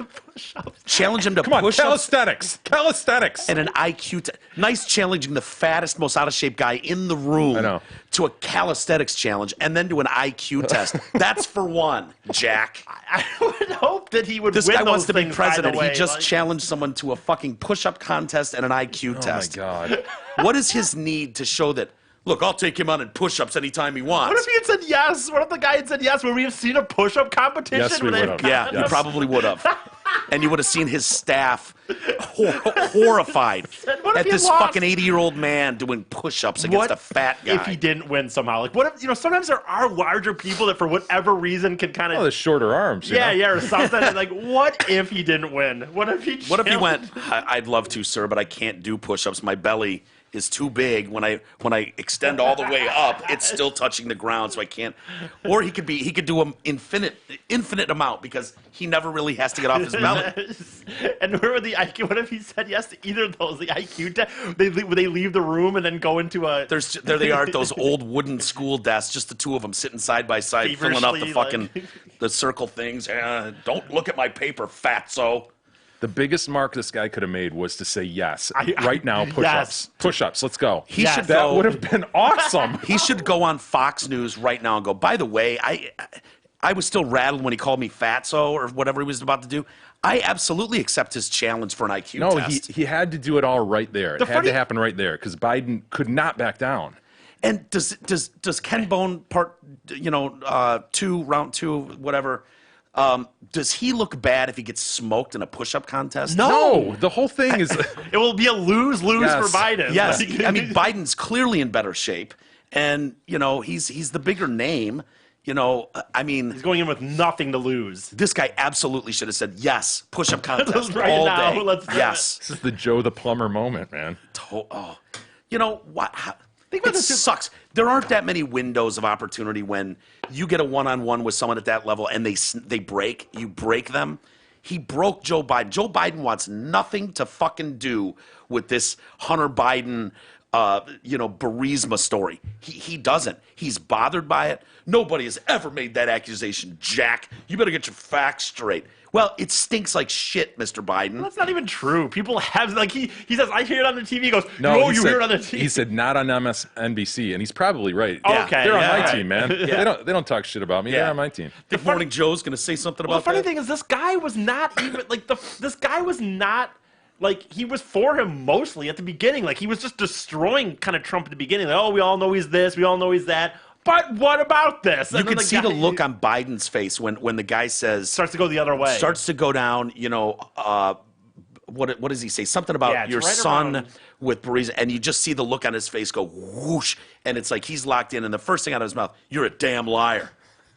challenge him to Come on, push ups calisthenics. Calisthenics. and an IQ test. Nice challenging the fattest, most out of shape guy in the room I know. to a calisthenics challenge and then to an IQ test. That's for one, Jack. I would hope that he would This win guy wants those to be things, by the president. way. He just Like, challenged someone to a fucking push-up contest and an IQ Oh, test. my God. What is his need to show that? Look, I'll take him on in push-ups anytime he wants. What if he had said yes? What if the guy had said yes? Would we have seen a push-up competition? Yes, we where they would have. Yeah, had you probably would have. And you would have seen his staff horrified What if at he this lost? fucking 80-year-old man doing push-ups against What a fat guy. if he didn't win somehow? Like, what if, sometimes there are larger people that for whatever reason can kind Oh, of. the shorter arms. you know? Yeah, or something. Like, what if he didn't win? What if he What if he challenged- went, I'd love to, sir, but I can't do push-ups. My belly is too big. When I extend all the way up, it's still touching the ground, so I can't. Or he could do an infinite amount because he never really has to get off his belly. And where would the IQ? What if he said yes to either of those? The IQ test? Would they leave the room and then go into a? There they are at those old wooden school desks, just the two of them sitting side by side, filling up the Feverishly, fucking like- the circle things. Don't look at my paper, fatso. The biggest mark this guy could have made was to say yes. I- right now, push-ups. yes. Push-ups. Let's go. He should That go. would have been awesome. He should go on Fox News right now and go, by the way, I was still rattled when he called me fatso or whatever he was about to do. I absolutely accept his challenge for an IQ No, test. he had to do it all right there. It had funny- to happen right there because Biden could not back down. And does Ken Bone round two, whatever, does he look bad if he gets smoked in a push-up contest? No, the whole thing is. It will be a lose-lose Yes. for Biden. Yes, Like- I mean Biden's clearly in better shape, and he's the bigger name. I mean, he's going in with nothing to lose. this guy absolutely should have said yes. Push-up contest Right all now, day. let's do Yes. This is the Joe the Plumber moment, man. Oh, you know what? Think about It this too. sucks. There aren't that many windows of opportunity when you get a one-on-one with someone at that level and they break. You break them. He broke Joe Biden. Joe Biden wants nothing to fucking do with this Hunter Biden, Burisma story. He doesn't. He's bothered by it. Nobody has ever made that accusation, Jack. You better get your facts straight. Well, it stinks like shit, Mr. Biden. That's not even true. People have he says I hear it on the TV. He goes, No, no, he you said, hear it on the TV. He said not on MSNBC, and he's probably right. Okay, they're on yeah, my right. team, man. They don't talk shit about me. Yeah. They're on my team. Good Morning Joe's going to say something Well, about the funny that. thing is, this guy was not even like this guy was not like he was for him mostly at the beginning. Like he was just destroying kind of Trump at the beginning. Like, oh, we all know he's this, we all know he's that. But what about this? You And then can see the guy look on Biden's face when the guy says starts to go the other way. starts to go down. What does he say? Something about Yeah, it's your right son around- with Burisma, and you just see the look on his face go whoosh, and it's like he's locked in. And the first thing out of his mouth, "You're a damn liar.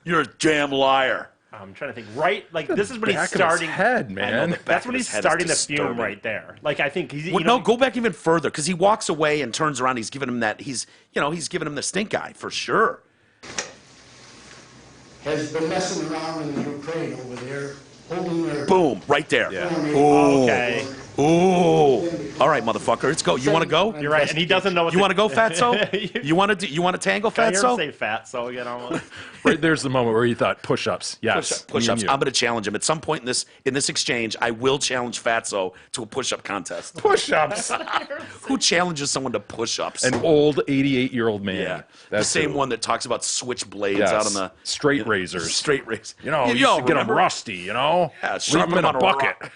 You're a damn liar." I'm trying to think. Right, like this is when he's Back of his starting. head, I know, man. the back That's of when his he's head is starting the fume disturbing. right there. Like I think he's. Well, no, go back even further because he walks away and turns around. He's giving him that. He's giving him the stink eye for sure. has been messing around in the Ukraine over there, holding their Boom, right there. Okay, Ooh. All right, motherfucker, let's go. You want to go? you're right, and he doesn't know what. You want to go, Fatso? You want to tango, I hear him Fatso? say fat, so you know. Right there's the moment where he thought push-ups. Yes, me Push-ups. and I'm you. going to challenge him at some point in this exchange. I will challenge Fatso to a push-up contest. Push-ups. Who challenges someone to push-ups? An old 88-year-old man. yeah, the That's same who. one that talks about switchblades Yes. out on the Straight razors. straight razors. You know, you yo, used to get them remember? rusty, you know? Yeah, Leave sharpen them in them a on a bucket. rock.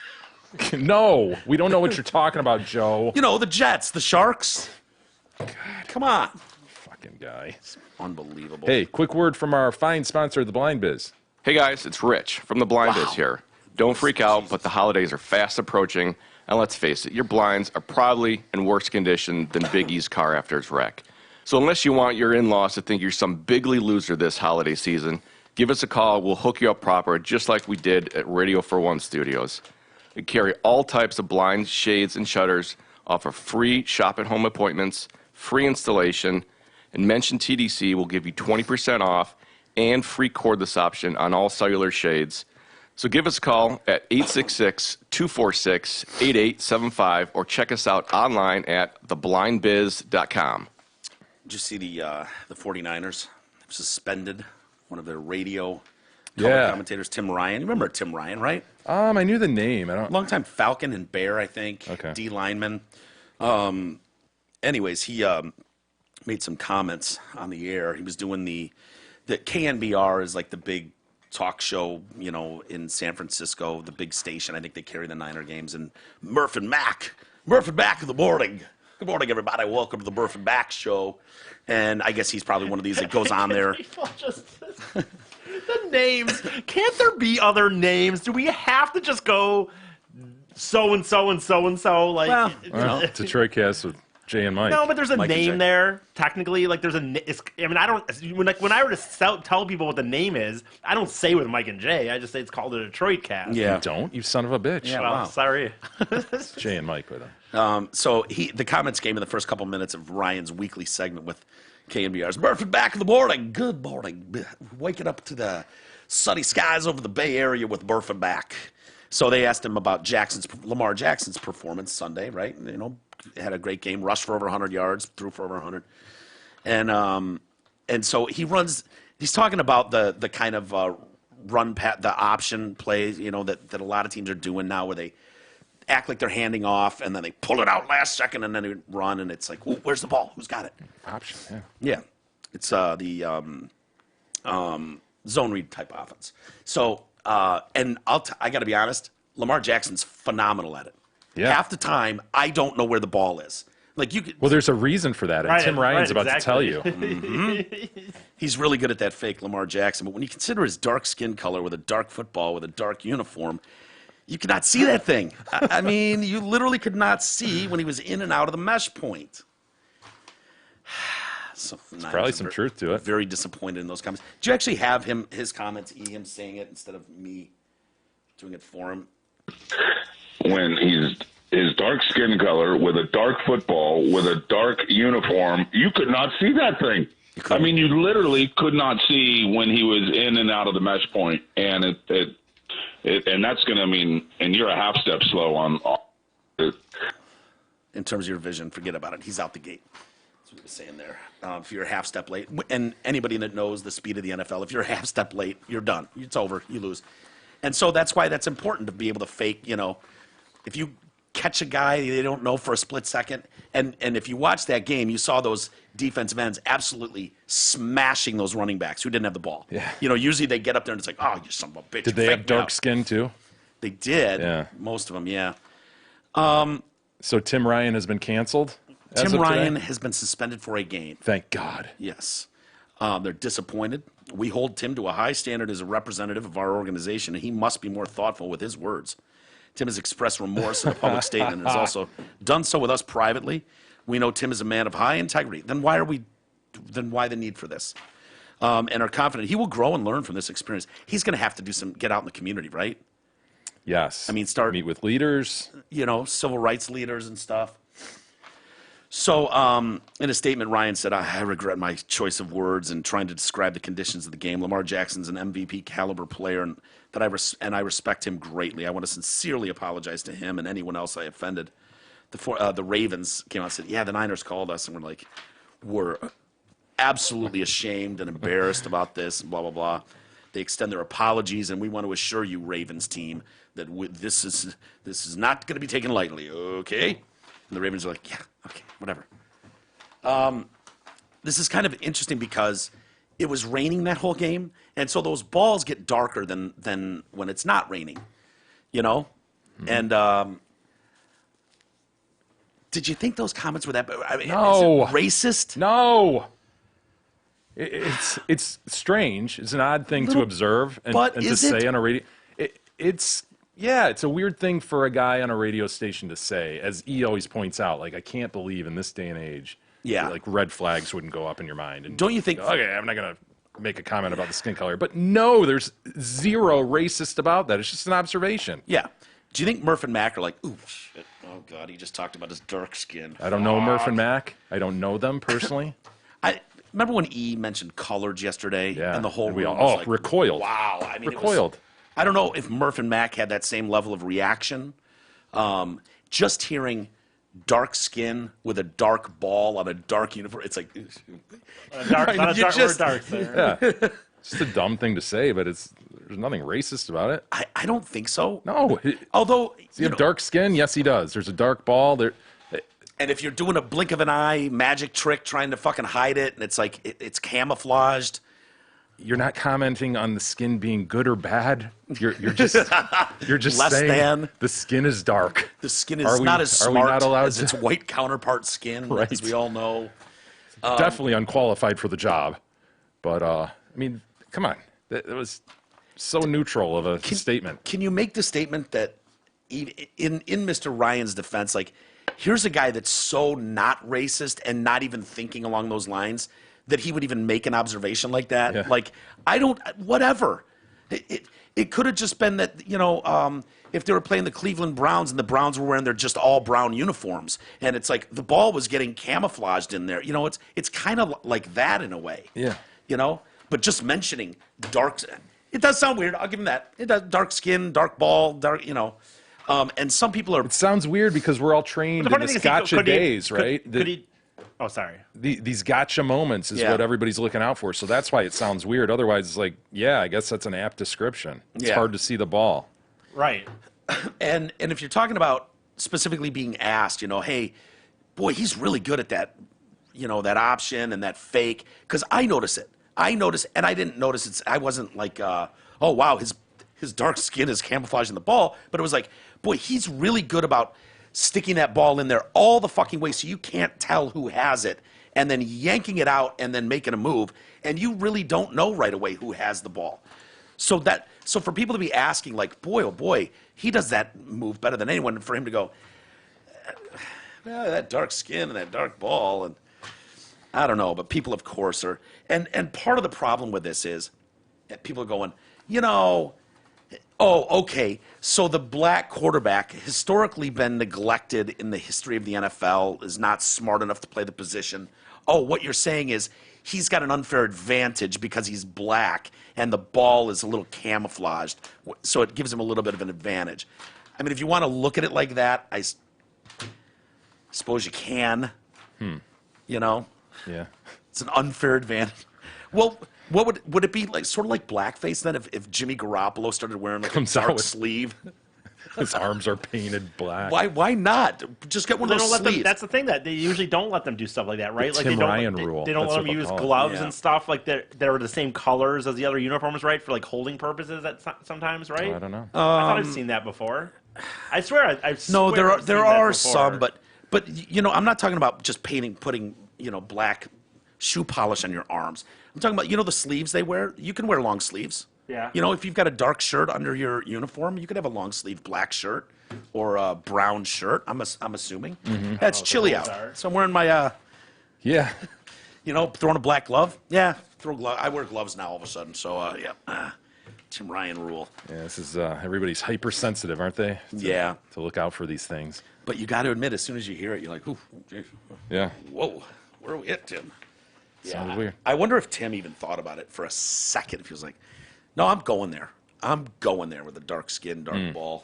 No, we don't know what you're talking about, Joe. You know, the Jets, the Sharks. Come on. Fucking guy. Unbelievable. Hey, quick word from our fine sponsor, The Blind Biz. Hey guys, it's Rich from the Blind Biz here. Don't freak out, but the holidays are fast approaching, and let's face it, your blinds are probably in worse condition than Big E's car after his wreck. So unless you want your in-laws to think you're some bigly loser this holiday season, give us a call. We'll hook you up proper, just like we did at Radio for One Studios. We carry all types of blinds, shades, and shutters, offer free shop-at-home appointments, free installation, and mention TDC will give you 20% off and free cordless option on all cellular shades. So give us a call at 866-246-8875 or check us out online at theblindbiz.com. Did you see the 49ers suspended one of their radio color Yeah. commentators, Tim Ryan? You remember Tim Ryan, right? I knew the name. I don't. Longtime Falcon and Bear, I think. Okay. D lineman. Anyways, he made some comments on the air. He was doing the KNBR is like the big talk show, in San Francisco, the big station. I think they carry the Niner games. And Murph and Mac in the morning. Good morning, everybody. Welcome to the Murph and Mac show. And I guess he's probably one of these that goes on there. People just the names. Can't there be other names? Do we have to just go so and so and so and so? Like, Well, Detroit Cast with Jay and Mike. no, but there's a Mike and Jay. name there. Technically, like there's a. I don't. When I were to tell people what the name is, I don't say with Mike and Jay. I just say it's called the Detroit Cast. Yeah. You don't, you son of a bitch. Yeah. Well, Wow. sorry. Jay and Mike with him. So the comments came in the first couple minutes of Ryan's weekly segment with KNBR's Murph and Mac in the morning. Good morning. Waking up to the sunny skies over the Bay Area with Murph and Mac. So they asked him about Lamar Jackson's performance Sunday, right? Had a great game, rushed for over 100 yards, threw for over 100. And so he's talking about the kind of the option plays, that a lot of teams are doing now where they act like they're handing off and then they pull it out last second and then they run and it's like, where's the ball? Who's got it? Option, yeah. Yeah. It's the zone read type offense. So, and I got to be honest, Lamar Jackson's phenomenal at it. Yeah. Half the time, I don't know where the ball is. Like you could, Well, there's a reason for that, and Right, Tim Ryan's right, about to tell exactly. you. he's really good at that fake Lamar Jackson. But when you consider his dark skin color with a dark football, with a dark uniform, you could not see that thing. I mean, you literally could not see when he was in and out of the mesh point. So Probably some truth to it. Very disappointed in those comments. Did you actually have his comments, him saying it instead of me doing it for him? When he's his dark skin color with a dark football with a dark uniform, you could not see that thing. I mean, you literally could not see when he was in and out of the mesh point, and and that's going to mean, and you're a half step slow on it. In terms of your vision, forget about it. He's out the gate. That's what he was saying there. If you're a half step late, and anybody that knows the speed of the NFL, if you're a half step late, you're done. It's over. You lose. And so that's why that's important to be able to fake, if you catch a guy they don't know for a split second, and if you watch that game, you saw those defensive ends absolutely smashing those running backs who didn't have the ball. Yeah. Usually they get up there and it's like, oh, you son of a bitch. Did they have dark skin too? They did. Yeah. Most of them, yeah. So Tim Ryan has been canceled? as Tim of today? Ryan has been suspended for a game. Thank God. Yes. They're disappointed. We hold Tim to a high standard as a representative of our organization, and he must be more thoughtful with his words. Tim has expressed remorse in a public statement and has also done so with us privately. We know Tim is a man of high integrity. Then why the need for this? And are confident he will grow and learn from this experience. He's going to have to get out in the community, right? Yes. I mean, meet with leaders. Civil rights leaders and stuff. So in a statement, Ryan said, I regret my choice of words in trying to describe the conditions of the game. Lamar Jackson's an MVP caliber player, and I respect him greatly. I want to sincerely apologize to him and anyone else I offended. The Ravens came out and said, yeah, the Niners called us, and we're absolutely ashamed and embarrassed about this, and blah, blah, blah. They extend their apologies, and we want to assure you, Ravens team, that this is not going to be taken lightly, okay? And the Ravens are like, yeah, okay, whatever. This is kind of interesting because it was raining that whole game, and so those balls get darker than when it's not raining, Mm-hmm. And did you think those comments were that? I mean, No. Is it racist? No. It's strange. It's an odd thing to observe and but to is it? say on a radio. It's a weird thing for a guy on a radio station to say, as E always points out. Like, I can't believe in this day and age, like red flags wouldn't go up in your mind. And Don't you think? Okay, I'm not gonna make a comment about the skin color, but no, there's zero racist about that. It's just an observation. Yeah. Do you think Murph and Mac are like, ooh, shit, oh God, he just talked about his dark skin. I don't know Murph and Mac. I don't know them personally. Remember when E mentioned colors yesterday? Yeah. And the whole And we room all was like, recoiled. Wow. I mean, Recoiled. I don't know if Murph and Mac had that same level of reaction. Just hearing dark skin with a dark ball on a dark uniform, it's like... Dark, not a You dark just- word dark there. Yeah. It's just a dumb thing to say, but there's nothing racist about it. I don't think so. No. Although, Does he have dark skin? Yes, he does. There's a dark ball. There. and if you're doing a blink of an eye magic trick trying to fucking hide it, and it's like it's camouflaged. You're not commenting on the skin being good or bad. You're just Less saying than. the skin is dark. The skin is Are we- not as are we smart not allowed as its to- white counterpart skin, Right. as we all know. Definitely unqualified for the job. But I mean, come on. That was so neutral of a statement. Can you make the statement that in Mr. Ryan's defense, like, here's a guy that's so not racist and not even thinking along those lines that he would even make an observation like that? Yeah. Like, whatever. It could have just been that, if they were playing the Cleveland Browns and the Browns were wearing their just all brown uniforms, and it's like the ball was getting camouflaged in there. It's kind of like that in a way. Yeah. But just mentioning dark, it does sound weird. I'll give him that. It does, dark skin, dark ball, dark, and some people are. It sounds weird because we're all trained in this gotcha days, right? Could he? Oh, sorry. These gotcha moments is Yeah. what everybody's looking out for. So that's why it sounds weird. Otherwise, it's like, yeah, I guess that's an apt description. It's Yeah. hard to see the ball. Right. And if you're talking about specifically being asked, hey, boy, he's really good at that, that option and that fake. Because I notice it. I notice, and I didn't notice it. I wasn't like, oh wow, his dark skin is camouflaging the ball. But it was like, boy, he's really good about sticking that ball in there all the fucking way so you can't tell who has it, and then yanking it out and then making a move, and you really don't know right away who has the ball. So for people to be asking, like, boy, oh boy, he does that move better than anyone, for him to go, that dark skin and that dark ball, and I don't know, but people, of course, are, and part of the problem with this is that people are going, oh, okay, so the black quarterback, historically been neglected in the history of the NFL, is not smart enough to play the position. Oh, what you're saying is he's got an unfair advantage because he's black and the ball is a little camouflaged, so it gives him a little bit of an advantage. I mean, if you want to look at it like that, I suppose you can. Yeah. It's an unfair advantage. Well, what would it be like? Sort of like blackface then, if Jimmy Garoppolo started wearing like Comes a out dark with- sleeve. His arms are painted black. Why not? Just get one They of don't those let them. sleeves. That's the thing that they usually don't let them do stuff like that, right? The Like Tim they don't. Ryan they, rule. they don't That's let what them they'll use call it. gloves Yeah. and stuff like that are the same colors as the other uniforms, right? For like holding purposes. Sometimes, right? I don't know. I thought I've seen that before. I swear. No, there there are some, but I'm not talking about just putting black shoe polish on your arms. I'm talking about the sleeves they wear. You can wear long sleeves. Yeah. If you've got a dark shirt under your uniform, you could have a long sleeve black shirt or a brown shirt. I'm assuming. Yeah, it's chilly out, so I'm wearing my Yeah. throwing a black glove. Yeah, throw glove. I wear gloves now all of a sudden. So yeah, Tim Ryan rule. Yeah, this is everybody's hypersensitive, aren't they? Yeah. To look out for these things. But you got to admit, as soon as you hear it, you're like, ooh, Yeah. whoa, where are we at, Tim? Sounds weird. I wonder if Tim even thought about it for a second. If he was like, no, I'm going there. I'm going there with a dark skin, dark ball.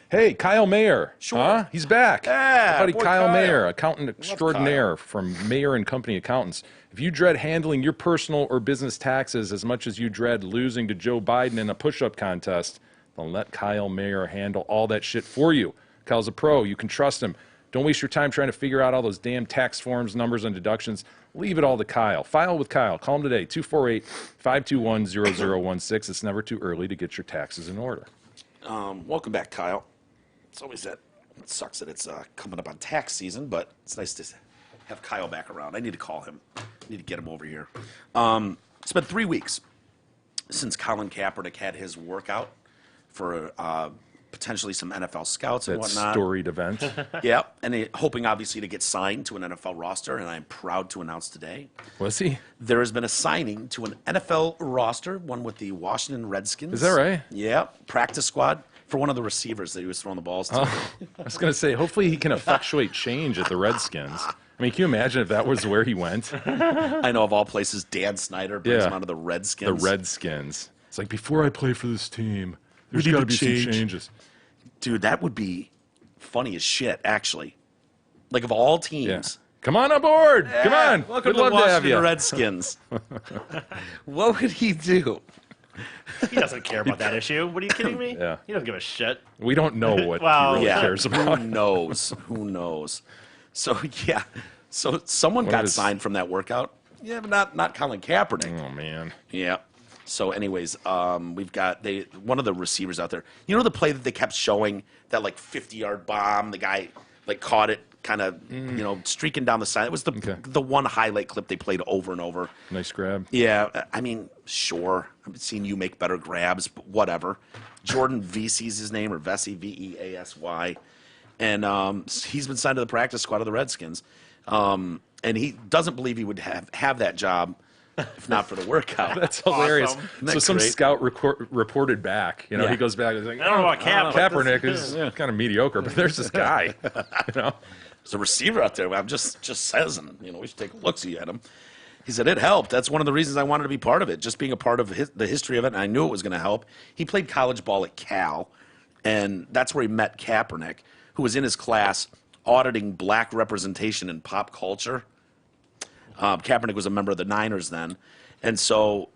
Hey, Kyle Mayer. Sure. Huh? He's back. Yeah, Our buddy boy, Kyle Kyle. Mayer, accountant extraordinaire from Mayer and Company Accountants. If you dread handling your personal or business taxes as much as you dread losing to Joe Biden in a push-up contest, then let Kyle Mayer handle all that shit for you. Kyle's a pro. You can trust him. Don't waste your time trying to figure out all those damn tax forms, numbers, and deductions. Leave it all to Kyle. File with Kyle. Call him today, 248-521-0016. It's never too early to get your taxes in order. Welcome back, Kyle. It's always it sucks that it's coming up on tax season, but it's nice to have Kyle back around. I need to call him. I need to get him over here. It's been 3 weeks since Colin Kaepernick had his workout for potentially some NFL scouts and That whatnot. storied event. Yeah, and hoping obviously to get signed to an NFL roster, and I'm proud to announce today Was he? there has been a signing to an NFL roster, one with the Washington Redskins. Is that right? Yeah, practice squad for one of the receivers that he was throwing the balls to. I was going to say, hopefully he can effectuate change at the Redskins. I mean, can you imagine if that was where he went? I know of all places, Dan Snyder brings him out of the Redskins. The Redskins. It's like, before I play for this team, there's need got to to be some change. changes. Dude, that would be funny as shit, actually. Like, of all teams. Yeah. Come on aboard. Come on. Welcome We'd to love the to have Washington you. Redskins. What would he do? He doesn't care about that issue. What are you kidding me? Yeah. He doesn't give a shit. We don't know what Well, he really Yeah, cares who about. knows? Who knows? So, yeah. So, someone What got is- signed from that workout. Yeah, but not Colin Kaepernick. Oh, man. Yeah. So, anyways, we've got one of the receivers out there. You know the play that they kept showing, that like 50-yard bomb. The guy like caught it, kind of streaking down the side. It was the one highlight clip they played over and over. Nice grab. Yeah, I mean, sure. I've seen you make better grabs, but whatever. Jordan Vesey's his name, or Vesey, Veasy, and he's been signed to the practice squad of the Redskins. And he doesn't believe he would have that job if not for the workout. That's hilarious. Awesome. Isn't So that some great? scout reported back. You know, Yeah. he goes back. He's like, I don't know about Cap, but Kaepernick this- is kind of mediocre, but there's this guy. You know, There's a receiver out there. I'm just says, and we should take a look-see at him. He said it helped. That's one of the reasons I wanted to be part of it, just being a part of the history of it, and I knew it was going to help. He played college ball at Cal, and that's where he met Kaepernick, who was in his class auditing black representation in pop culture. Kaepernick was a member of the Niners then, and so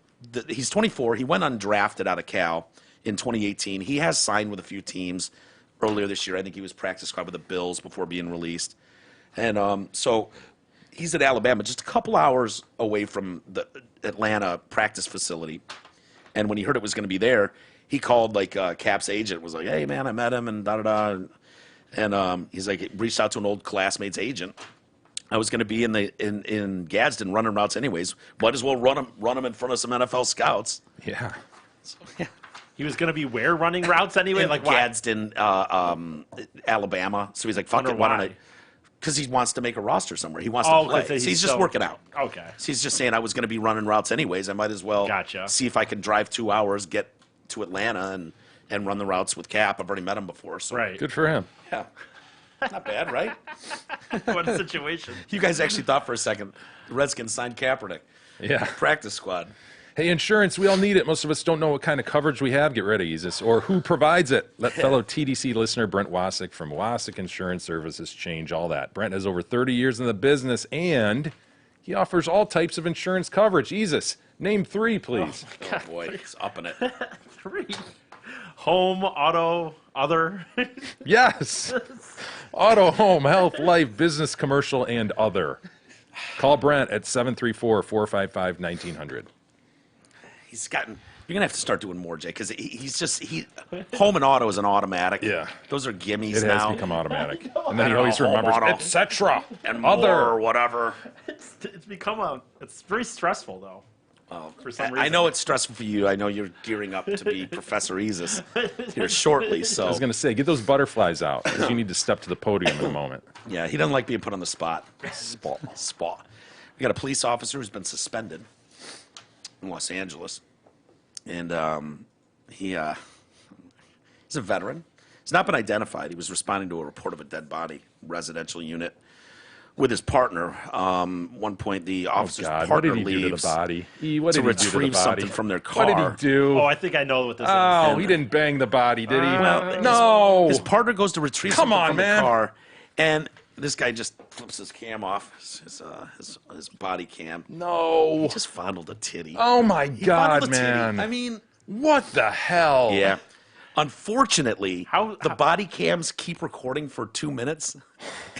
he's 24. He went undrafted out of Cal in 2018. He has signed with a few teams earlier this year. I think he was practice squad with the Bills before being released. And so he's at Alabama, just a couple hours away from the Atlanta practice facility. And when he heard it was going to be there, he called Cap's agent, was like, "Hey man, I met him," and da-da-da. And he's like, reached out to an old classmate's agent. I was going to be in Gadsden running routes anyways. Might as well run him in front of some NFL scouts. yeah. So, yeah. He was going to be where running routes anyway? In Like why? Gadsden, Alabama. So he's like, "Fuck Wonder it, why don't why. I?" Because he wants to make a roster somewhere. He wants Oh, to play. 'cause So he's he's just so- working out. Okay. So he's just saying, I was going to be running routes anyways. I might as well Gotcha. see if I can drive 2 hours, get to Atlanta, and run the routes with Cap. I've already met him before. So Right. Good for him. yeah. Not bad, right? What a situation. You guys actually thought for a second the Redskins signed Kaepernick. Yeah. Practice squad. Hey, insurance, we all need it. Most of us don't know what kind of coverage we have. Get ready, Jesus. Or who provides it. Let fellow TDC listener Brent Wasik from Wasik Insurance Services change all that. Brent has over 30 years in the business, and he offers all types of insurance coverage. Jesus, name 3, please. Oh, boy. He's upping it. 3. Home, auto, other. Yes. Auto, home, health, life, business, commercial, and other. Call Brent at 734-455-1900. He's gotten. You're gonna have to start doing more, Jay, because home and auto is an automatic. Yeah. Those are gimmies It now. has become automatic. And then he know, always home remembers, auto. etc. and other. more or whatever. It's become it's very stressful though. For some reason. I know it's stressful for you. I know you're gearing up to be Professor Isis here shortly. So I was going to say, get those butterflies out because you need to step to the podium in a moment. yeah, he doesn't like being put on the spot. Spot. We got a police officer who's been suspended in Los Angeles, and he's a veteran. He's not been identified. He was responding to a report of a dead body, residential unit, with his partner. One point, the officer's God, what partner did he do to leaves the body? What to did he do to the retrieve body? something from their What car. did he do? Oh, I think I know what this Oh, is. he didn't bang the body, did he? Well, no. His partner goes to retrieve Come something on, from man. the car, and this guy just flips his cam off, his body cam. No. He just fondled a titty. Oh, my He God, fondled a titty. man. I mean, What the hell? yeah. Unfortunately, How- the body cams keep recording for 2 minutes.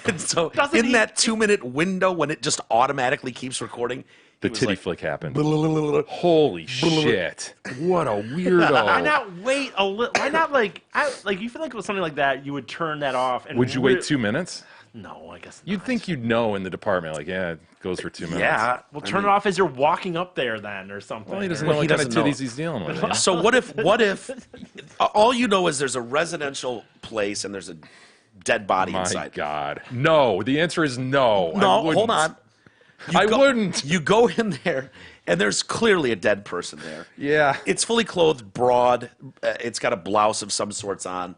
And so Doesn't in he- that 2-minute window when it just automatically keeps recording, The he was titty like, flick happened. Holy shit. What a weirdo. Why not wait a little? Why not you feel like with something like that you would turn that off and Would you wait 2 minutes? No, I guess You'd not. think you'd know in the department, like, yeah, it goes for 2 minutes. Yeah. Well, turn it off as you're walking up there then or something. Well, he doesn't Well, know he what kind of doesn't know. titties he's dealing with. man. So what if all you know is there's a residential place and there's a dead body My inside? God. No. The answer is no. I No, wouldn't. hold on. I wouldn't. You go in there and there's clearly a dead person there. Yeah. It's fully clothed, broad. It's got a blouse of some sorts on.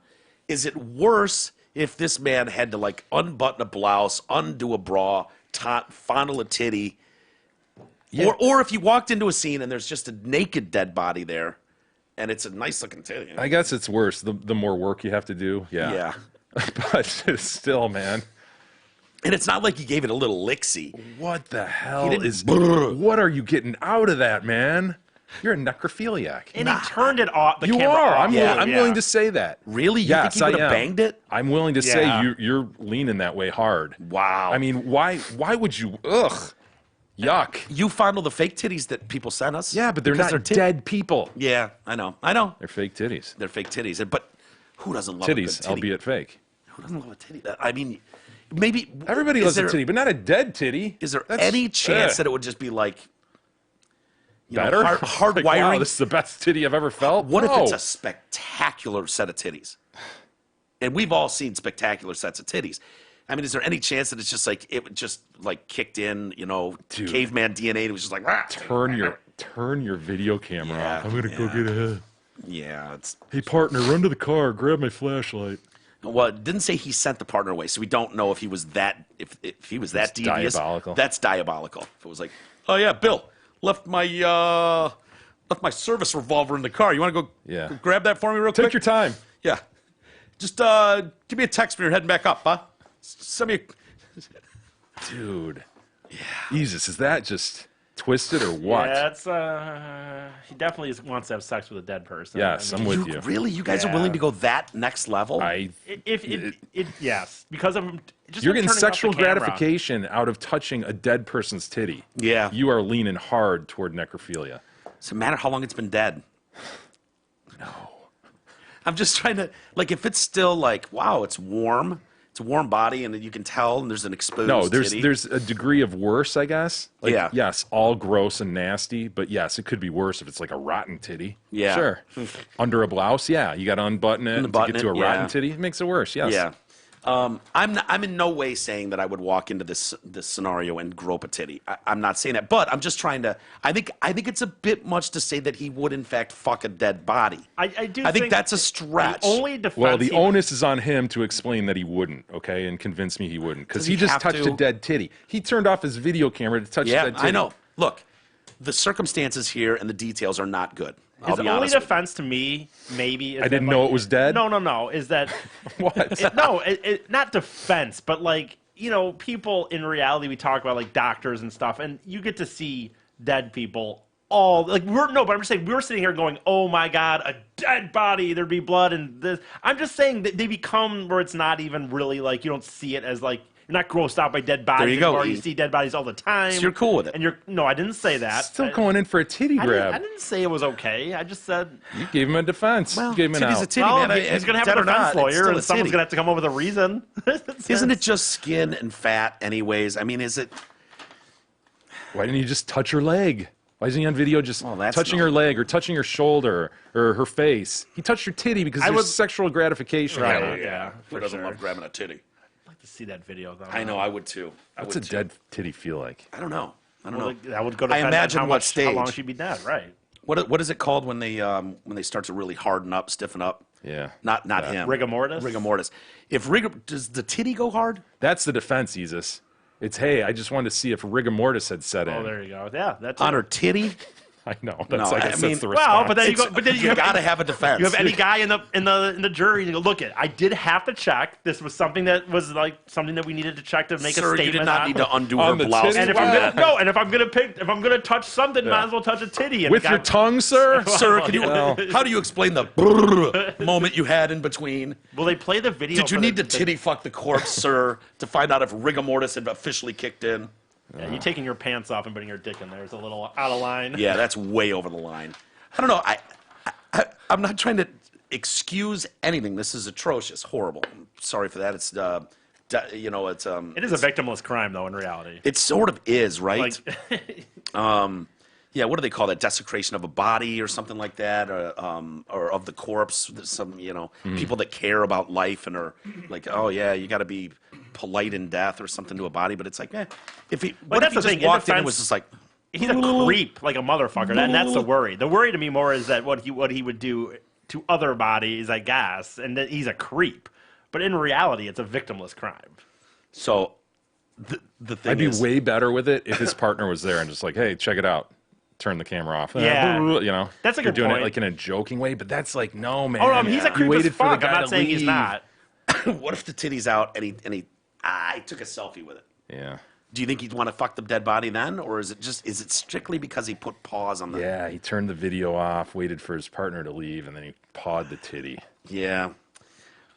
Is it worse if this man had to like unbutton a blouse, undo a bra, fondle a titty, or if you walked into a scene and there's just a naked dead body there, and it's a nice looking titty. I guess it's worse the more work you have to do. Yeah. But it's still, man. And it's not like he gave it a little licksy. What the hell didn't- is? What are you getting out of that, man? You're a necrophiliac. And he turned it off. The You camera are. off. I'm willing to say that. Really? You Yes, think he would I have am. banged it? I'm willing to Yeah. say you're leaning that way hard. Wow. I mean, why would you? Ugh. Yuck. You fondle the fake titties that people sent us? Yeah, but they're Because not tit- dead people. Yeah, I know. They're fake titties. They're fake titties. But who doesn't love a good Titties, titty? albeit fake. Who doesn't love a titty? I mean, maybe Everybody is loves there, a titty, but not a dead titty. Is there That's- any chance ugh. that it would just be like better? hard Like, wiring? wow, this is the best titty I've ever felt. What if No. it's a spectacular set of titties? And we've all seen spectacular sets of titties. I mean, is there any chance that it's just like it would just like kicked in, Dude. caveman DNA? And it was just like "Rah." turn your video camera Yeah, off. I'm gonna go get a. Yeah, it's Hey partner, run to the car, grab my flashlight. well. It didn't say he sent the partner away, so we don't know if he was that if he was that devious. diabolical. That's diabolical. If it was like, oh yeah, Bill left my service revolver in the car. You want to go go grab that for me real quick? Take your time. Yeah. Just give me a text when you're heading back up, huh? Send me a... Dude. Yeah. Jesus, is that just twisted or what? Yeah, it's he definitely wants to have sex with a dead person. Yes, I I'm mean, with you. Really? You guys are Yeah. willing to go that next level? Yes, because of just You're him getting turning off sexual the camera. gratification out of touching a dead person's titty. Yeah. You are leaning hard toward necrophilia. Does it matter how long it's been dead? No. I'm just trying to, like, if it's still like, wow, it's warm. It's a warm body, and you can tell, and there's an exposed No, titty. there's a degree of worse, I guess. Like, Yeah. Yes, all gross and nasty, but yes, it could be worse if it's like a rotten titty. Yeah. Sure. Under a blouse, yeah. You got to unbutton it to Unbutton get to a it, rotten yeah. titty. It makes it worse, yes. Yeah. I'm in no way saying that I would walk into this scenario and grope a titty. I'm not saying that, but I'm just trying to. I think it's a bit much to say that he would in fact fuck a dead body. I do. I think that's a stretch. The only defense. Well, the onus is on him to explain that he wouldn't, okay, and convince me he wouldn't. Because Does he he just have touched to? a dead titty. He turned off his video camera to touch Yeah, a dead titty. I know. Look, the circumstances here and the details are not good. I'll His be only honest with you. defense to me, maybe, is I didn't that, know like, it was dead? No, is that What? not defense, but like people in reality we talk about like doctors and stuff, and you get to see dead people all like but I'm just saying we're sitting here going, oh my god, a dead body, there'd be blood and this. I'm just saying that they become where it's not even really like you don't see it as like. You're not grossed out by dead bodies There you go, anymore. You Ian. see dead bodies all the time. So you're cool with it. And I didn't say that. Still going in for a titty grab. I didn't say it was okay. I just said You gave him a defense. Well, you gave him an titty's a out. titty, well, man. he's going to have Dead a or not, defense it's lawyer, still a and someone's titty. going to have to come up with a reason. Isn't it just skin and fat, anyways? I mean, is it? Why didn't you just touch her leg? Why isn't he on video just that's touching no- her leg or touching her shoulder or her face? He touched her titty because there's sexual gratification. Right, yeah, Who for doesn't sure. love grabbing a titty? I'd like to see that video, though. I know, I would too. What's a dead titty feel like? I don't know. I don't Well, know. like, that would go to I imagine how what much, stage. how long she'd be dead, right? What is it called when they start to really harden up, stiffen up? Yeah. Not him. Rigor mortis? Rigor mortis. Does the titty go hard? That's the defense, Jesus. It's, hey, I just wanted to see if rigor mortis had set in. Oh, there you go. Yeah, that's On her titty? I know. No, That's, I I guess mean- that's the well, response. but then you go. But then You gotta have a defense. You have any guy in the jury and you go, look, I did have to check. This was something that was like something that we needed to check to make Sir, a statement. you did not on. need to undo On her the blouse. titty? And if I'm gonna touch something, might as well touch a titty. And With the guy- your tongue, sir? Sir, can you? Well. How do you explain the brrr moment you had in between? Will they play the video? Did you for need the, to titty fuck the corpse, sir, to find out if rigor mortis had officially kicked in? Yeah, you taking your pants off and putting your dick in there is a little out of line. Yeah, that's way over the line. I don't know. I'm not trying to excuse anything. This is atrocious, horrible. I'm sorry for that. It's it's It is a victimless crime, though. In reality, it sort of is, right? like Yeah, what do they call that? Desecration of a body or something like that, or of the corpse. There's some, people that care about life and are like, oh yeah, you got to be polite in death or something to a body. But it's like, if he, what that's if he the just thing, in walked in and defense- was just like, he's a creep, like a motherfucker, and that's the worry. The worry to me more is that what he would do to other bodies, I guess, and that he's a creep. But in reality, it's a victimless crime. So the thing I'd be is, way better with it if his partner was there and just like, hey, check it out. Turn the camera off. Yeah. You know, That's a you're good doing point. it like in a joking way, but that's like, no, man. Oh, no, he's a You creep as waited for the fuck. guy I'm not to saying he's leave. not. what if the titty's out and he took a selfie with it? Yeah. Do you think he'd want to fuck the dead body then, or is it strictly because he put paws on the? Yeah, he turned the video off, waited for his partner to leave, and then he pawed the titty. Yeah.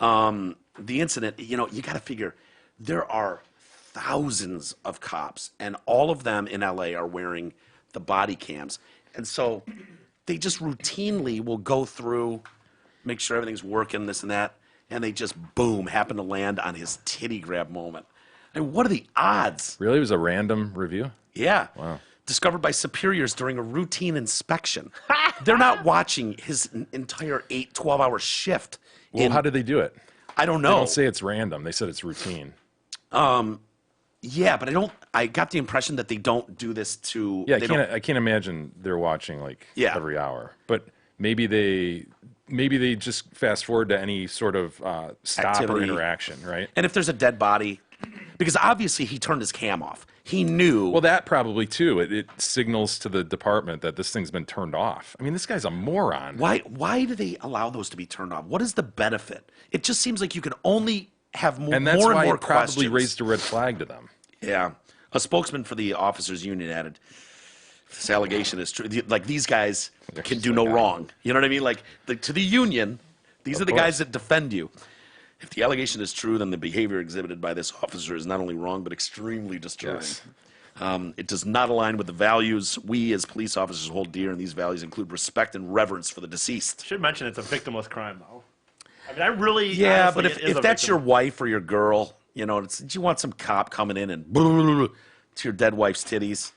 The incident, you got to figure there are thousands of cops, and all of them in LA are wearing the body cams. And so they just routinely will go through, make sure everything's working, this and that, and they just, boom, happen to land on his titty grab moment. I mean, what are the odds? Really? It was a random review? Yeah. Wow. Discovered by superiors during a routine inspection. They're not watching his entire 12-hour shift. Well, how did they do it? I don't They know. don't say it's random. They said it's routine. Yeah, but I got the impression that they don't do this to. Yeah, they don't- I can't imagine they're watching like Yeah. every hour. But maybe they just fast forward to any sort of stop Activity. or interaction, right? And if there's a dead body, because obviously he turned his cam off. He knew. Well, that probably too. It signals to the department that this thing's been turned off. I mean, this guy's a moron. Why do they allow those to be turned off? What is the benefit? It just seems like you can only have more And that's more why and more it probably questions. raised a red flag to them. Yeah. A spokesman for the officers union added, this allegation is true. Like, these guys can do no wrong. You know what I mean? Like, to the union, these are the guys that defend you. If the allegation is true, then the behavior exhibited by this officer is not only wrong, but extremely disturbing. Yes. It does not align with the values we as police officers hold dear, and these values include respect and reverence for the deceased. Should mention it's a victimless crime, though. I mean, I really. Yeah, honestly, but it is if a that's victim- your wife or your girl, you want some cop coming in and to your dead wife's titties.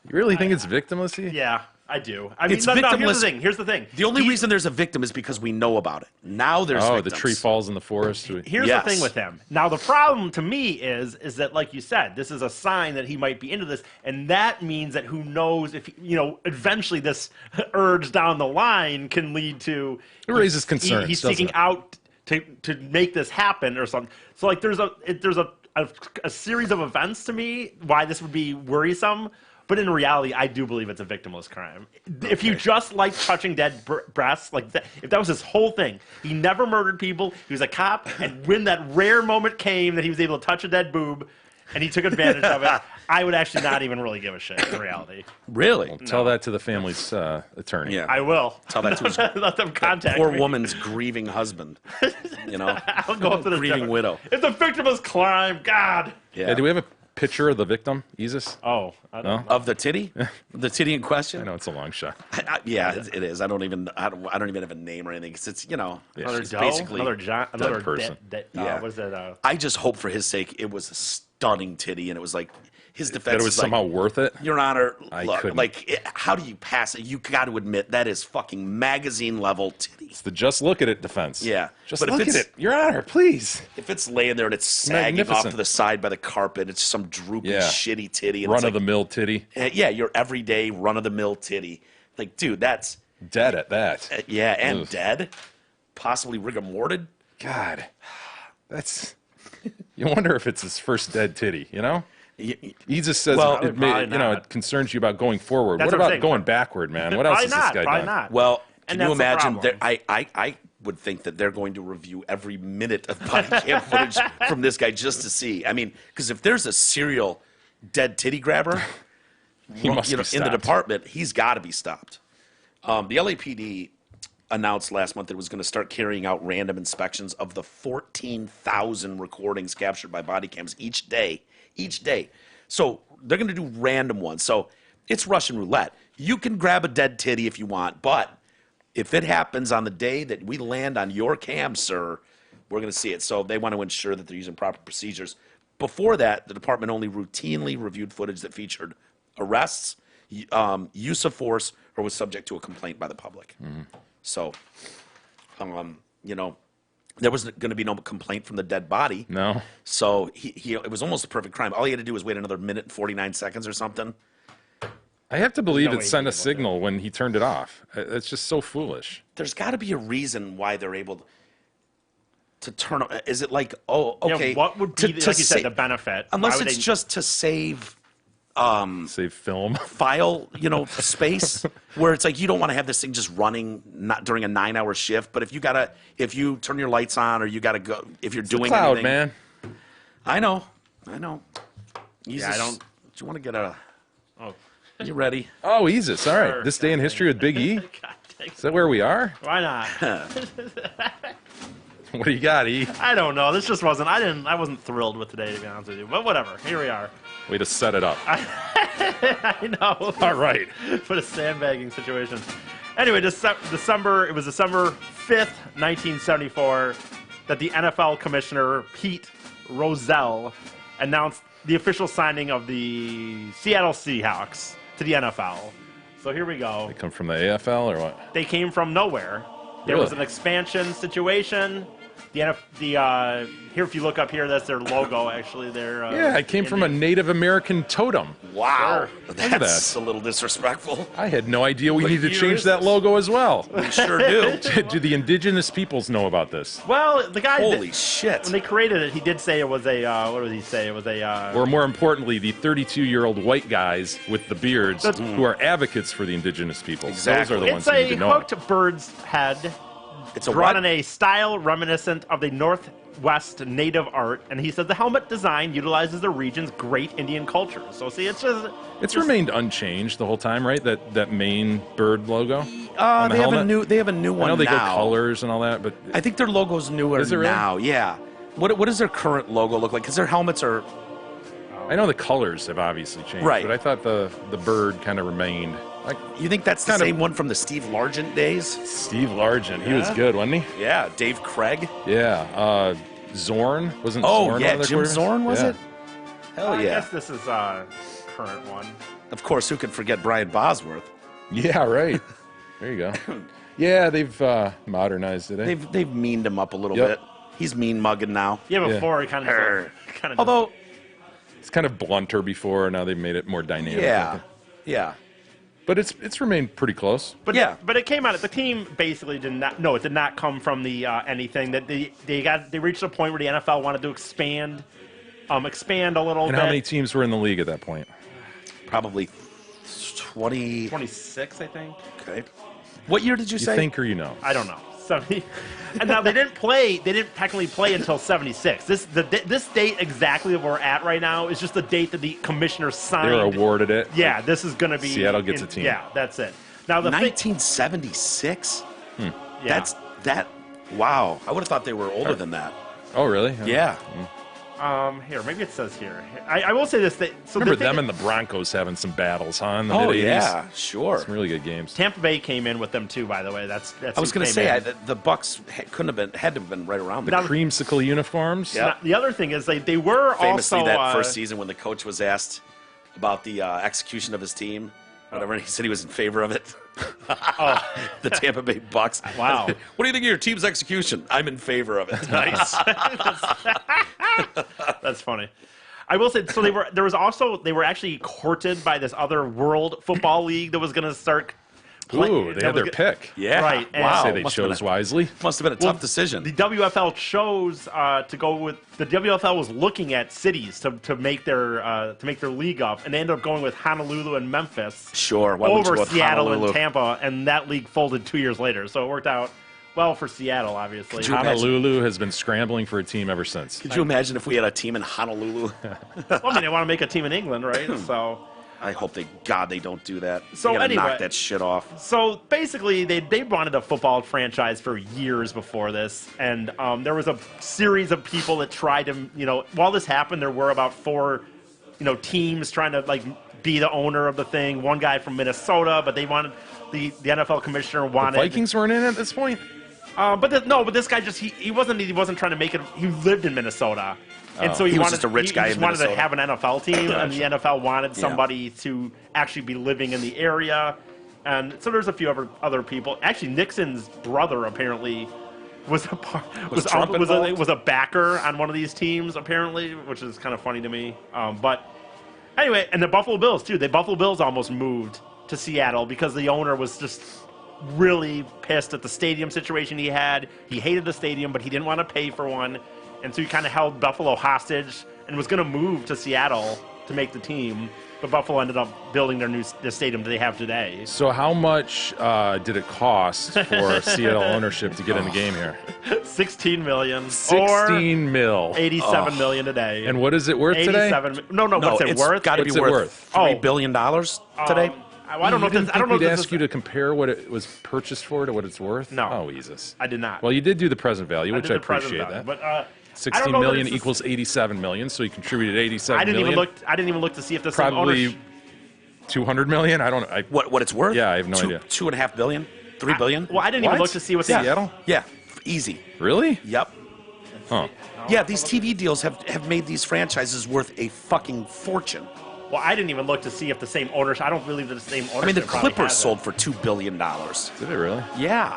You really think it's victimless? Yeah, I do. I mean, It's no, here's victimless. the thing. Here's the thing. The only reason there's a victim is because we know about it. Now there's Oh, victims. the tree falls in the forest. Here's Yes. the thing with him. Now, the problem to me is that, like you said, this is a sign that he might be into this, and that means that who knows if eventually this urge down the line can lead to It raises concerns, He's doesn't seeking it? out to make this happen or something. So, like, there's a series of events to me why this would be worrisome. But in reality, I do believe it's a victimless crime. If you just like touching dead breasts, like if that was his whole thing, he never murdered people. He was a cop, and when that rare moment came that he was able to touch a dead boob, and he took advantage of it, I would actually not even really give a shit. In reality, Really? Tell that to the family's attorney. Yeah. I will. Tell that to his Let them contact poor me. woman's grieving husband. I'll go up to the grieving widow. It's a victimless crime. God. Yeah, do we have a picture of the victim, Isis? Oh, I don't No? Of the titty? The titty in question? I know it's a long shot. Yeah, it is. I don't even have a name or anything. 'Cause it's, Another it's doe, basically. another John, another person. Yeah. What is that? I just hope for his sake it was a stunning titty, and it was like his defense. That it was is like, somehow worth it. Your Honor, I look, couldn't. how do you pass it? You got to admit that is fucking magazine level titty. It's the just look at it defense. Yeah, Just but if look at it's- it. Your Honor, please. If it's laying there and it's sagging off Magnificent. to the side by the carpet, it's some droopy, Yeah. shitty titty. And Run it's of the mill titty. yeah, your everyday run of the mill titty. Like, dude, that's Dead at that. yeah, and Ugh. dead, possibly rigor mortis. God. That's. You wonder if it's his first dead titty, you know? He just says Well, it may, probably not. it concerns you about going forward. That's what what I'm about saying. going backward, man? What else Probably has this not. guy Probably done? not. Well, And can you that's the imagine? problem. I would think that they're going to review every minute of body cam footage from this guy just to see. I mean, because if there's a serial dead titty grabber, He must be in the stopped. department, he's got to be stopped. The LAPD announced last month that it was going to start carrying out random inspections of the 14,000 recordings captured by body cams each day. Each day. So they're going to do random ones. So it's Russian roulette. You can grab a dead titty if you want, but if it happens on the day that we land on your cam, sir, we're going to see it. So they want to ensure that they're using proper procedures. Before that, the department only routinely reviewed footage that featured arrests, use of force, or was subject to a complaint by the public. So, there was going to be no complaint from the dead body. No. So it was almost a perfect crime. All he had to do was wait another minute and 49 seconds or something. I have to believe no it way sent he'd a be able to. signal when he turned it off. It's just so foolish. There's got to be a reason why they're able to turn? Is it like, oh, You know, okay? what would be, like you said, the benefit? Unless Why would it's they- just to save Save film. file, space, where it's like you don't want to have this thing just running not during a 9-hour shift. But if you turn your lights on, or you gotta go, if you're doing Cloud, anything, man. I know. Yeah, I don't. Do you want to get a? Oh, You ready? Oh, Easus. All right. Sure. This day in history with Big E. God dang. Is that where we are? Why not? What do you got, E? I don't know. This just wasn't. I wasn't thrilled with today, to be honest with you. But whatever. Here we are. Way to set it up. I know. All right. What a sandbagging situation. Anyway, December. It was December 5th, 1974, that the NFL commissioner Pete Rozelle announced the official signing of the Seattle Seahawks to the NFL. So here we go. They come from the AFL or what? They came from nowhere. There was Really? an expansion situation. Here, if you look up here, that's their logo. Actually, Yeah, it came from a Native American totem. Wow, at that's a little disrespectful. I had no idea we What needed to year change is that this? logo as well. We sure do. Do the indigenous peoples know about this? Well, the guy. Holy shit! When they created it, he did say it was a. What did he say? It was a. Or more importantly, the 32-year-old white guys with the beards who are advocates for the indigenous peoples. Exactly. Those are the ones It's who need a to know. hooked bird's head, It's a drawn what? in a style reminiscent of the Northwest native art, and he said the helmet design utilizes the region's great Indian culture. So see, it's just. It's remained unchanged the whole time, right? That main bird logo. on the They have a helmet? new. They have a new I one know they now. go colors and all that, but I think their logo's newer Is it really? now. Yeah. What does their current logo look like? Because their helmets are. I know the colors have obviously changed. Right. But I thought the bird kind of remained. Like You think that's the Kind of- same one from the Steve Largent days? Steve Largent, he was Yeah. good, wasn't he? Yeah. Dave Craig. Yeah. Zorn wasn't. Oh Zorn one yeah, of the Jim quarterbacks? Zorn was Yeah. it? Hell I yeah. guess this is current one. Of course, who could forget Brian Bosworth? Yeah, right. There you go. Yeah, they've modernized it. Eh? They've meaned him up a little Yep. bit. He's mean mugging now. Yeah, before it kind Err. of. Although, It's kind of blunter before. Now they've made it more dynamic. I yeah, think. yeah. But it's remained pretty close. But Yeah. but it came out. The team basically did not. No, it did not come from the anything that they reached a point where the NFL wanted to expand a little And bit. how many teams were in the league at that point? Probably 20. 26, I think. Okay. What year did you You say? think or you know? I don't know. 70. And now they didn't play. They didn't technically play until 76. This date exactly that we're at right now is just the date that the commissioner signed. They were awarded it. Yeah, this is going to be. Seattle gets a team. Yeah, that's it. Now the thing, 1976. yeah. That's that. Wow. I would have thought they were older than that. Oh, really? Yeah. Here, maybe it says here. I will say this. So Remember the thing them and the Broncos having some battles, huh? In the Oh mid-80s? yeah, sure. Some really good games. Tampa Bay came in with them too. By the way, that's. I was going to say the Bucks couldn't have been had to have been right around The there. creamsicle uniforms. Yeah. The other thing is they were Famously, also that first season when the coach was asked about the execution of his team, whatever, and he said he was in favor of it. The Tampa Bay Bucks. Wow. What do you think of your team's execution? I'm in favor of it. Nice. That's funny. I will say, so they were actually courted by this other World Football League that was going to start. Ooh, they had their pick. Yeah. Right. And Wow. Say they Must have chose been wisely. Must have been a Well, tough decision. The WFL chose to go with the WFL was looking at cities to make their league up, and they ended up going with Honolulu and Memphis Sure. Why wouldn't you over go with Seattle Honolulu? and Tampa, and that league folded 2 years later. So it worked out well for Seattle, obviously. Could you imagine- Honolulu has been scrambling for a team ever since. Could you imagine if we had a team in Honolulu? Well, I mean, they want to make a team in England, right? So. I hope they don't do that. So they gotta anyway- knock that shit off. So basically, they wanted a football franchise for years before this, and there was a series of people that tried to, while this happened, there were about 4, teams trying to be the owner of the thing. One guy from Minnesota, but they wanted the NFL commissioner The wanted. Vikings weren't in at this point? But this guy just he wasn't trying to make it. He lived in Minnesota. And so He he was wanted, just a rich guy He just in wanted to Minnesota. have an NFL team, and the NFL wanted somebody to actually be living in the area. And so there's a few other people. Actually, Nixon's brother apparently was a Trump involved? was a backer on one of these teams apparently, which is kind of funny to me. But anyway, and the Buffalo Bills too. The Buffalo Bills almost moved to Seattle because the owner was just really pissed at the stadium situation he had. He hated the stadium, but he didn't want to pay for one. And so he kind of held Buffalo hostage and was going to move to Seattle to make the team. But Buffalo ended up building the stadium that they have today. So how much did it cost for Seattle ownership to get in the game here? $16 million. 16 mil. $87 million today. And what is it worth today? No, what's it it's worth? got to be What's it worth worth? $3 billion today. I don't know if this, I don't know if we'd this ask is, you to compare what it was purchased for to what it's worth? No. Oh, Jesus. I did not. Well, you did do the present value, I which did I the present appreciate value, that. But 16 million equals 87 million, so you contributed 87 I didn't million. even look to see if this Probably 200 million. I don't know. What it's worth? Yeah, I have no idea. $2.5 billion, $3 billion. Well, I didn't even look to see what Seattle? Yeah, easy. Really? Yep. Huh. Yeah, these TV deals have made these franchises worth a fucking fortune. Well, I didn't even look to see if the same ownership. I don't believe that the same ownership. I mean, the probably Clippers has it. sold for $2 billion. Did it really? Yeah.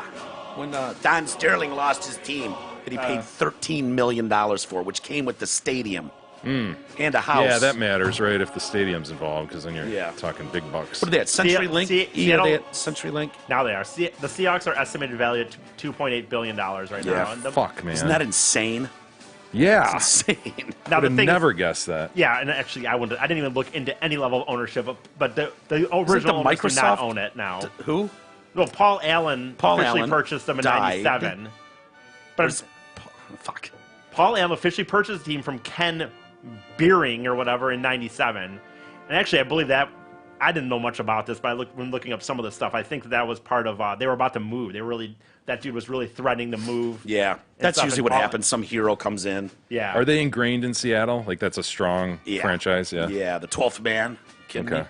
When Don Sterling lost his team that he paid $13 million for, which came with the stadium and a house. Yeah, that matters, right? If the stadium's involved, because then you're Yeah. talking big bucks. What are they at? CenturyLink? Seattle- They at CenturyLink? Now they are. The Seahawks are estimated value at $2.8 billion right Yeah. now. And Fuck, man. Isn't that insane? Yeah. Insane. now I the would thing never is, guessed that. yeah, and actually I didn't even look into any level of ownership, but the original owners do Microsoft? not own it now. Who? Well, Paul Allen officially purchased them in died. '97. But Fuck. Paul Allen officially purchased the team from Ken Beering or whatever in '97. And actually, I believe that I didn't know much about this, but when looking up some of the stuff, I think that was part of. They were about to move. That dude was really threatening to move. Yeah. That's stuff usually what involved. happens. Some hero comes in. Yeah. Are they ingrained in Seattle? Like, that's a strong franchise? Yeah. Yeah, the 12th man. Kidding Okay. me?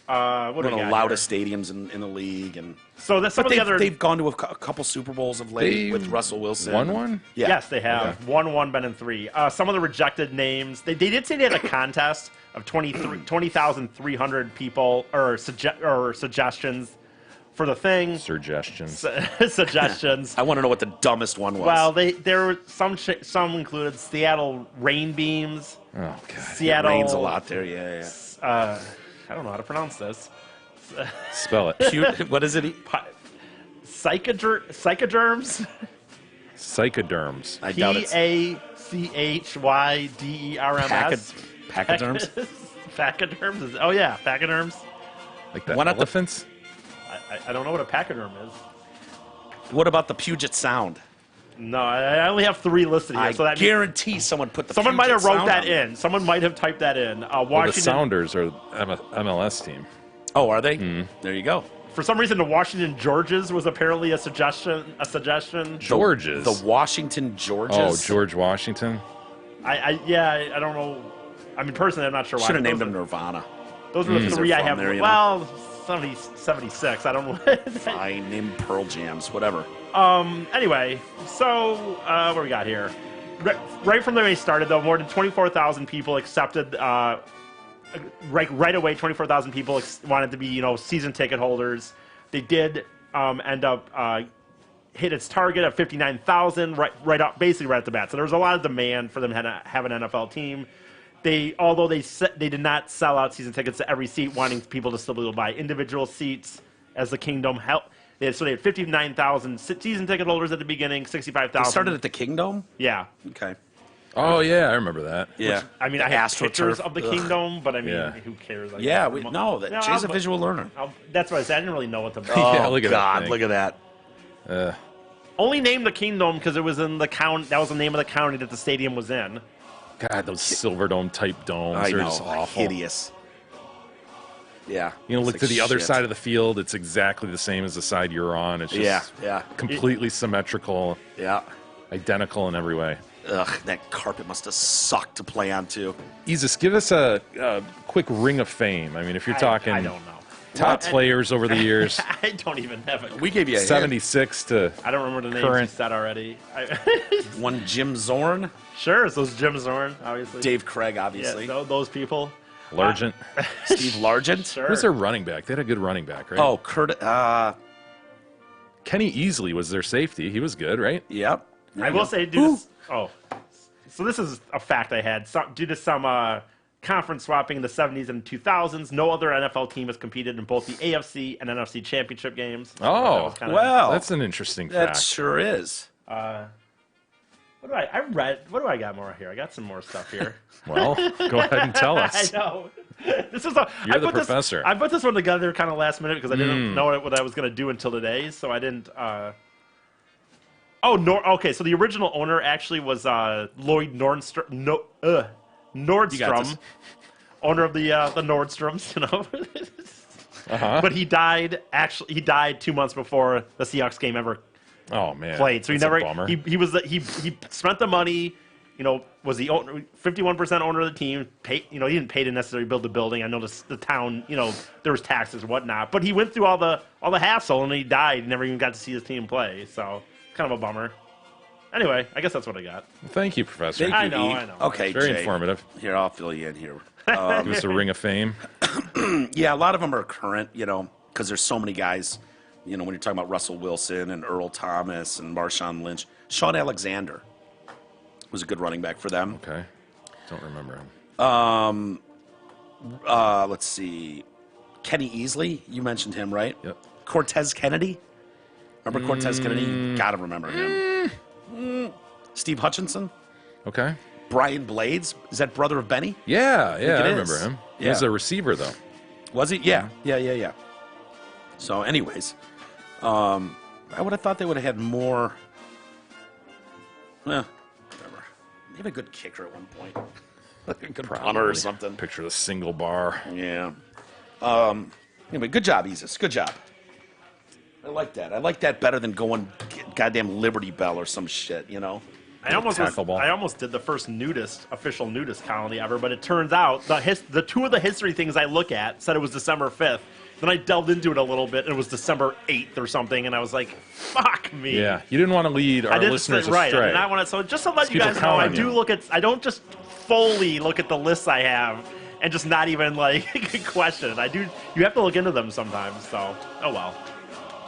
What One do of we the got loudest stadiums in the league. And So that's some but of the other. they've gone to a couple Super Bowls of late They with Russell Wilson. won one? Yeah. Yes, they have. 1-1, been in 3. Some of the rejected names. They did say they had a contest of 20,300 people or suggestions for the thing. Suggestions. Suggestions. I want to know what the dumbest one was. Well, there were some included Seattle rain beams. Oh, God. Seattle it rains a lot there. Yeah, yeah. I don't know how to pronounce this. Spell it. Cute. What is it? Psychoderms. Psychoderms. I doubt it's PACHYDERMS. pachyderms. Pachyderms. Oh yeah, pachyderms. Like the Why not the- elephants? I don't know what a pachyderm is. What about the Puget Sound? No, I only have 3 listed here. I So that means guarantee someone put the someone might Puget have wrote Sound that on there. in. Someone might have typed that in. Well, the Washington. Sounders are MLS team. Oh, are they? There you go. For some reason, the Washington Georges was apparently a suggestion. Georges. The Washington Georges. Oh, George Washington. I don't know. I mean, personally, I'm not sure why. Should have but named those them Nirvana. Those were the Because 3 they're I from have. there, you know. Well, 76. I don't know. I named Pearl Jams. Whatever. Anyway, so what do we got here? Right from the way it started, though, more than 24,000 people accepted. Right away, 24,000 people wanted to be, season ticket holders. They did end up hit its target of 59,000 right up, basically right at the bat. So there was a lot of demand for them to have an NFL team. Although they did not sell out season tickets to every seat, wanting people to still be able to buy individual seats as the Kingdom helped. So they had 59,000 season ticket holders at the beginning, 65,000. They started at the Kingdom? Yeah. Okay. Oh, yeah, I remember that. Yeah. I mean, The I have AstroTurf. pictures of the Ugh. Kingdom, but I mean, Yeah. who cares? Yeah, Jay's a but- visual learner. That's what I said. I didn't really know what the Yeah, Oh, look at that God, thing. look at that. only named the Kingdom because it was in the count. That was the name of the county that the stadium was in. God, those Silverdome type domes I are know. just awful. Hideous. Yeah. You know, It's look like to the other shit. side of the field. It's exactly the same as the side you're on. It's just Yeah. completely symmetrical, Yeah. identical in every way. Ugh, that carpet must have sucked to play on, too. Isis, give us a quick ring of fame. I mean, if you're talking I don't know. top players over the years, I don't even have it. We gave you a hint. 76 to I don't remember the names Current. you said already. One Jim Zorn, Sure, it's those Jim Zorn, obviously. Dave Craig, Yeah, obviously. those people. Largent. Steve Largent. Sure. Who's their running back? They had a good running back, right? Oh, Kurt. Kenny Easley was their safety. He was good, right? Yep. I will say, dude. So this is a fact I had. Due to some conference swapping in the 70s and 2000s. No other NFL team has competed in both the AFC and NFC championship games. So that Oh, was kinda- Well, that's an interesting that fact. sure is. What do I got more here? I got some more stuff here. Well, go ahead and tell I us. know. This is You're the professor. I put this one together kind of last minute because I didn't know what I was going to do until today, so I didn't. Okay. So the original owner actually was Lloyd Nordstrom. You got Nordstrom, this. owner of the Nordstroms, you know. Uh-huh. But he died. Actually, he died 2 months before the Seahawks game ever Oh man, played. So he That's a never. bummer. He spent the money. You know, was the 51% owner of the team? He didn't pay to necessarily build the building. I know the town. You know, there was taxes and whatnot. But he went through all the hassle and he died. Never even got to see his team play. So kind of a bummer. Anyway, I guess that's what I got. Thank you, Professor. Thank you, I know, E. I know. Okay, Very Jay. informative. Here, I'll fill you in here. Give us a ring of fame. Yeah, a lot of them are current, because there's so many guys, when you're talking about Russell Wilson and Earl Thomas and Marshawn Lynch. Sean Alexander was a good running back for them. Okay, don't remember him. Let's see. Kenny Easley, you mentioned him, right? Yep. Cortez Kennedy. Remember Cortez Kennedy? You gotta remember him. Steve Hutchinson. Okay. Brian Blades. Is that brother of Benny? Yeah, it I is. remember him. He Yeah. was a receiver though. Was he? Yeah. So, anyways, I would have thought they would have had more. Whatever. Maybe a good kicker at one point. Like a good punter or something. Picture the single bar. Yeah. Anyway, good job, Isis. Good job. I like that. I like that better than going goddamn Liberty Bell or some shit, I almost did the first official nudist colony ever, but it turns out the two of the history things I look at said it was December 5th. Then I delved into it a little bit, and it was December 8th or something, and I was like, "Fuck me!" Yeah, you didn't want to lead our listeners right. astray. I did not want to. So just to let you People guys know, count I on do you. look at. I don't just fully look at the lists I have and just not even question it. I do. You have to look into them sometimes. So, oh well.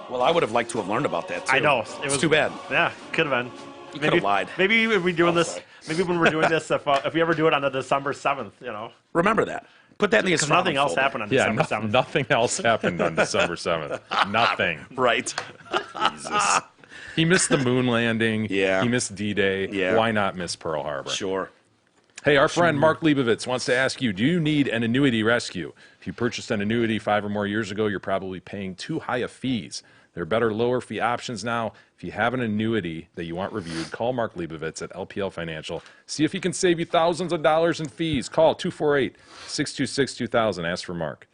Well, I would have liked to have learned about that, too. I know. It's too bad. Yeah, could have been. You could have lied. Maybe if we're doing this. Maybe when we're doing this, if we ever do it on the December 7th, Remember that. Put that in the because astronomy nothing else folder. happened on Yeah, December 7th. nothing else happened on December 7th. Nothing. Right. Jesus. He missed the moon landing. Yeah. He missed D-Day. Yeah. Why not miss Pearl Harbor? Sure. Hey, our friend Mark Leibovitz wants to ask you, do you need an annuity rescue? If you purchased an annuity 5 or more years ago, you're probably paying too high of fees. There are better, lower fee options now. If you have an annuity that you want reviewed, call Mark Leibovitz at LPL Financial. See if he can save you thousands of dollars in fees. Call 248-626-2000. Ask for Mark.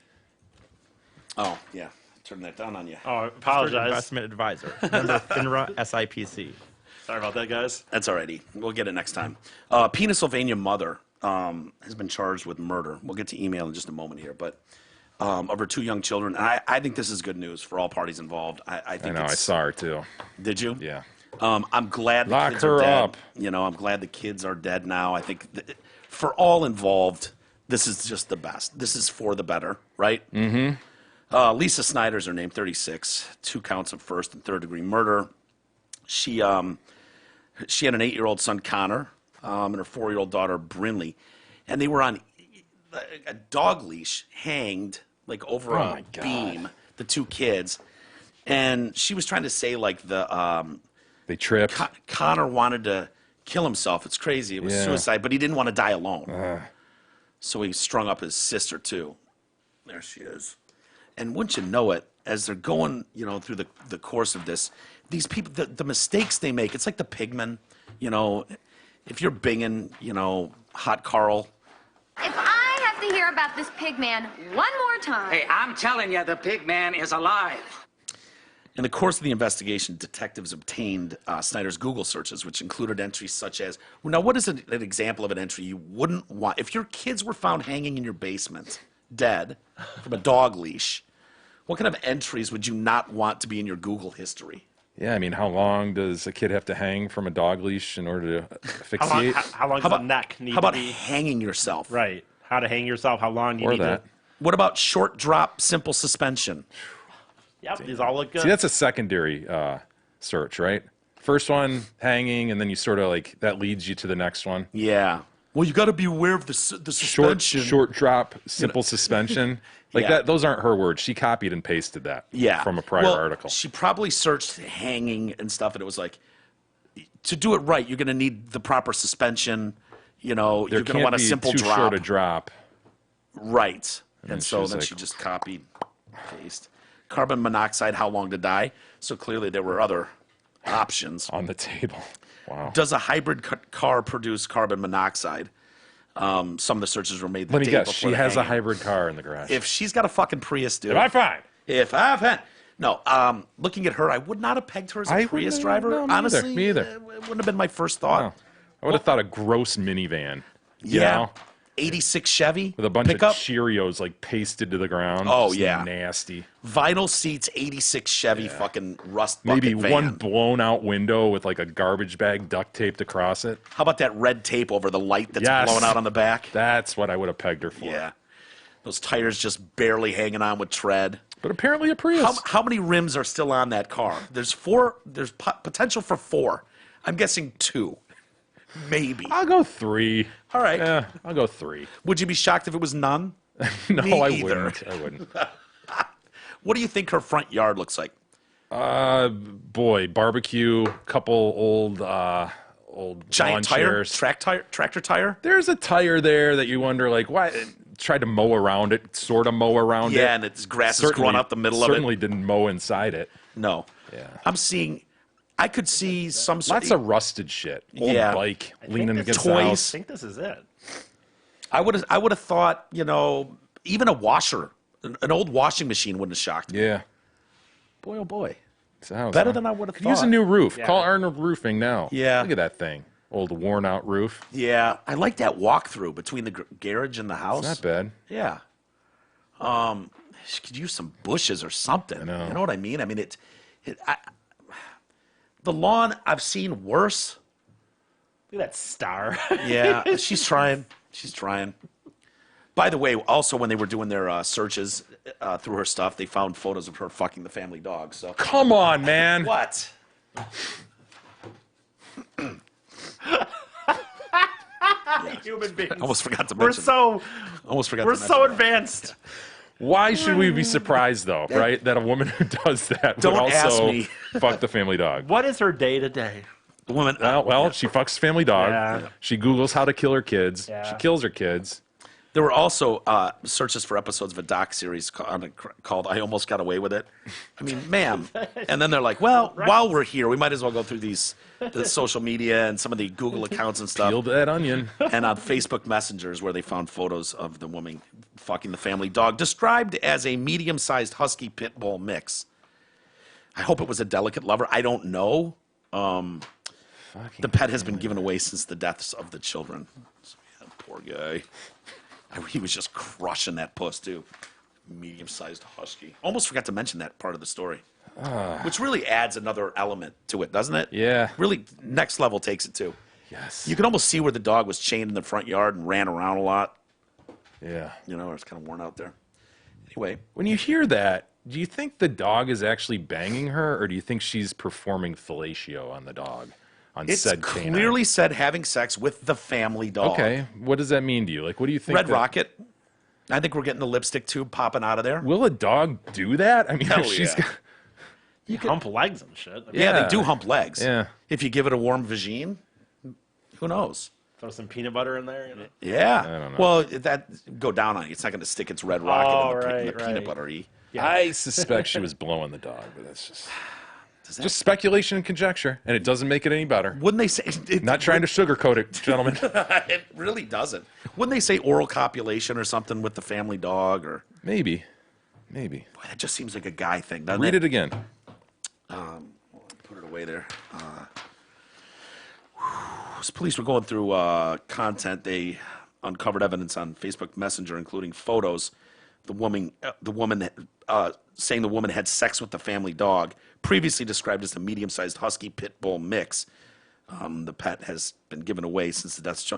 Oh, yeah. Turn that down on you. Oh, I apologize. Investment advisor. Member FINRA SIPC. Sorry about that, guys. That's alrighty. We'll get it next time. Pennsylvania mother has been charged with murder. We'll get to email in just a moment here, but of her 2 young children. I think this is good news for all parties involved. I think I saw her too. Did you? Yeah. I'm glad the Lock kids her are dead. up. I'm glad the kids are dead now. I think for all involved, this is just the best. This is for the better, right? Mm-hmm. Lisa Snyder's her name, 36, 2 counts of first and third degree murder. She had an 8-year-old son, Connor, and her 4-year-old daughter, Brinley, and they were on a dog leash, hanged over a beam. The 2 kids, and she was trying to say They tripped. Connor wanted to kill himself. It's crazy. It was suicide, but he didn't want to die alone. So he strung up his sister too. There she is. And wouldn't you know it, as they're going, through the course of this, these people, the mistakes they make, it's like the pigmen. If you're binging, Hot Carl. If I have to hear about this pig man one more time. Hey, I'm telling you, the pig man is alive. In the course of the investigation, detectives obtained Snyder's Google searches, which included entries such as, now what is an example of an entry you wouldn't want? If your kids were found hanging in your basement, dead, from a dog leash, what kind of entries would you not want to be in your Google history? Yeah, I mean, how long does a kid have to hang from a dog leash in order to asphyxiate? How long does the neck need How about to be? hanging yourself? Right. How to hang yourself, how long you Or need that. to... What about short drop, simple suspension? Yep, these all look good. See, that's a secondary search, right? First one, hanging, and then you sort of that leads you to the next one. Yeah. Well, you got to be aware of the suspension. Short drop, simple suspension. Like that. Those aren't her words. She copied and pasted that. From a prior article. She probably searched hanging and stuff, and it was like, to do it right, you're going to need the proper suspension. You know, you're going to want a simple too drop. short a drop. Right. And so then like, she just copied, paste. Carbon monoxide, how long to die? So clearly there were other options on the table. Wow. Does a hybrid car produce carbon monoxide? Some of the searches were made the Let me day guess. before She the has a hanging. hybrid car in the garage. If she's got a fucking Prius, dude. If I find. If I find. No, looking at her, I would not have pegged her as a Prius driver. No, me honestly, me either. It wouldn't have been my first thought. No. I would have thought a gross minivan. You Yeah. know? 86 Chevy With a bunch pickup. of Cheerios like pasted to the ground. Oh, Just yeah. nasty. Vinyl seats, 86 Chevy fucking rust bucket Maybe van. one blown out window with like a garbage bag duct taped across it. How about that red tape over the light that's Yes. blowing out on the back? That's what I would have pegged her for. Yeah. Those tires just barely hanging on with tread. But apparently a Prius. How many rims are still on that car? There's four. There's potential for 4. I'm guessing 2. Maybe. I'll go 3. All right. Yeah, I'll go 3. Would you be shocked if it was none? No, Me I either. wouldn't. I wouldn't. What do you think her front yard looks like? Boy, barbecue, couple old lawn Giant tire? chairs. Tractor tire? There's a tire there that you wonder, like, why? Tried to mow around it, sort of mow around it. Yeah, and its grass is growing out the middle of it. Certainly didn't mow inside it. No. Yeah. I could see some sort Lots of rusted shit. Old Yeah. bike leaning against toys. the I house. think this is it. I would have thought, even a washer, an old washing machine wouldn't have shocked me. Yeah. Boy, oh boy. It's a house, Better huh? than I would have Could thought. use a new roof. Yeah. Call Arnold Roofing now. Yeah. Look at that thing. Old worn out roof. Yeah, I like that walkthrough between the garage and the house. It's not bad. Yeah. She could use some bushes or something. I know. You know what I mean? I mean, the lawn, I've seen worse. Look at that star. Yeah, she's trying. She's trying. By the way, also when they were doing their searches through her stuff, they found photos of her fucking the family dog. So Come on, man. what? Human beings. Almost forgot to We're mention. so Almost forgot. we're to so mention advanced. Why should we be surprised, though, right? That a woman who does that Don't would ask also me. fuck the family dog. What is her day to day? the woman. Well, she fucks family dog. Yeah. She Googles how to kill her kids. Yeah. She kills her kids. There were also searches for episodes of a doc series called "I Almost Got Away with It." I mean, ma'am. And then they're like, "Well, while we're here, we might as well go through the social media and some of the Google accounts and stuff, Peel that onion. and on Facebook Messengers where they found photos of the woman fucking the family dog, described as a medium-sized husky pit bull mix. I hope it was a delicate lover. I don't know. The pet has been given away since the deaths of the children. So, yeah, poor guy. He was just crushing that puss, too. Medium-sized husky. Almost forgot to mention that part of the story. Which really adds another element to it, doesn't it? Yeah. Really, next level takes it, too. Yes. You can almost see where the dog was chained in the front yard and ran around a lot. Yeah. You know, it's kind of worn out there. Anyway. When you hear that, do you think the dog is actually banging her, or do you think she's performing fellatio on the dog? On It's said canine? clearly said having sex with the family dog. Okay. What does that mean to you? Like, what do you think? Red that- Rocket. I think we're getting the lipstick tube popping out of there. Will a dog do that? I mean, Hell if she's yeah. got- You hump legs and shit. I mean, Yeah, they do hump legs. Yeah. If you give it a warm vagine, who knows? Throw some peanut butter in there. You know? Yeah. I don't know. Well, that go down on you. It's not going to stick its red rocket Oh, in the, right, the peanut right. buttery. I suspect she was blowing the dog, but that's just that- just speculation and conjecture, and it doesn't make it any better. Wouldn't they say? Not trying to sugarcoat it, gentlemen. It really doesn't. Wouldn't they say oral copulation or something with the family dog? Or Maybe. boy, that just seems like a guy thing, doesn't Read it? it again. Put it away there. As police were going through content, they uncovered evidence on Facebook Messenger, including photos. The woman saying the woman had sex with the family dog, previously described as a medium-sized husky pit bull mix. The pet has been given away since the death.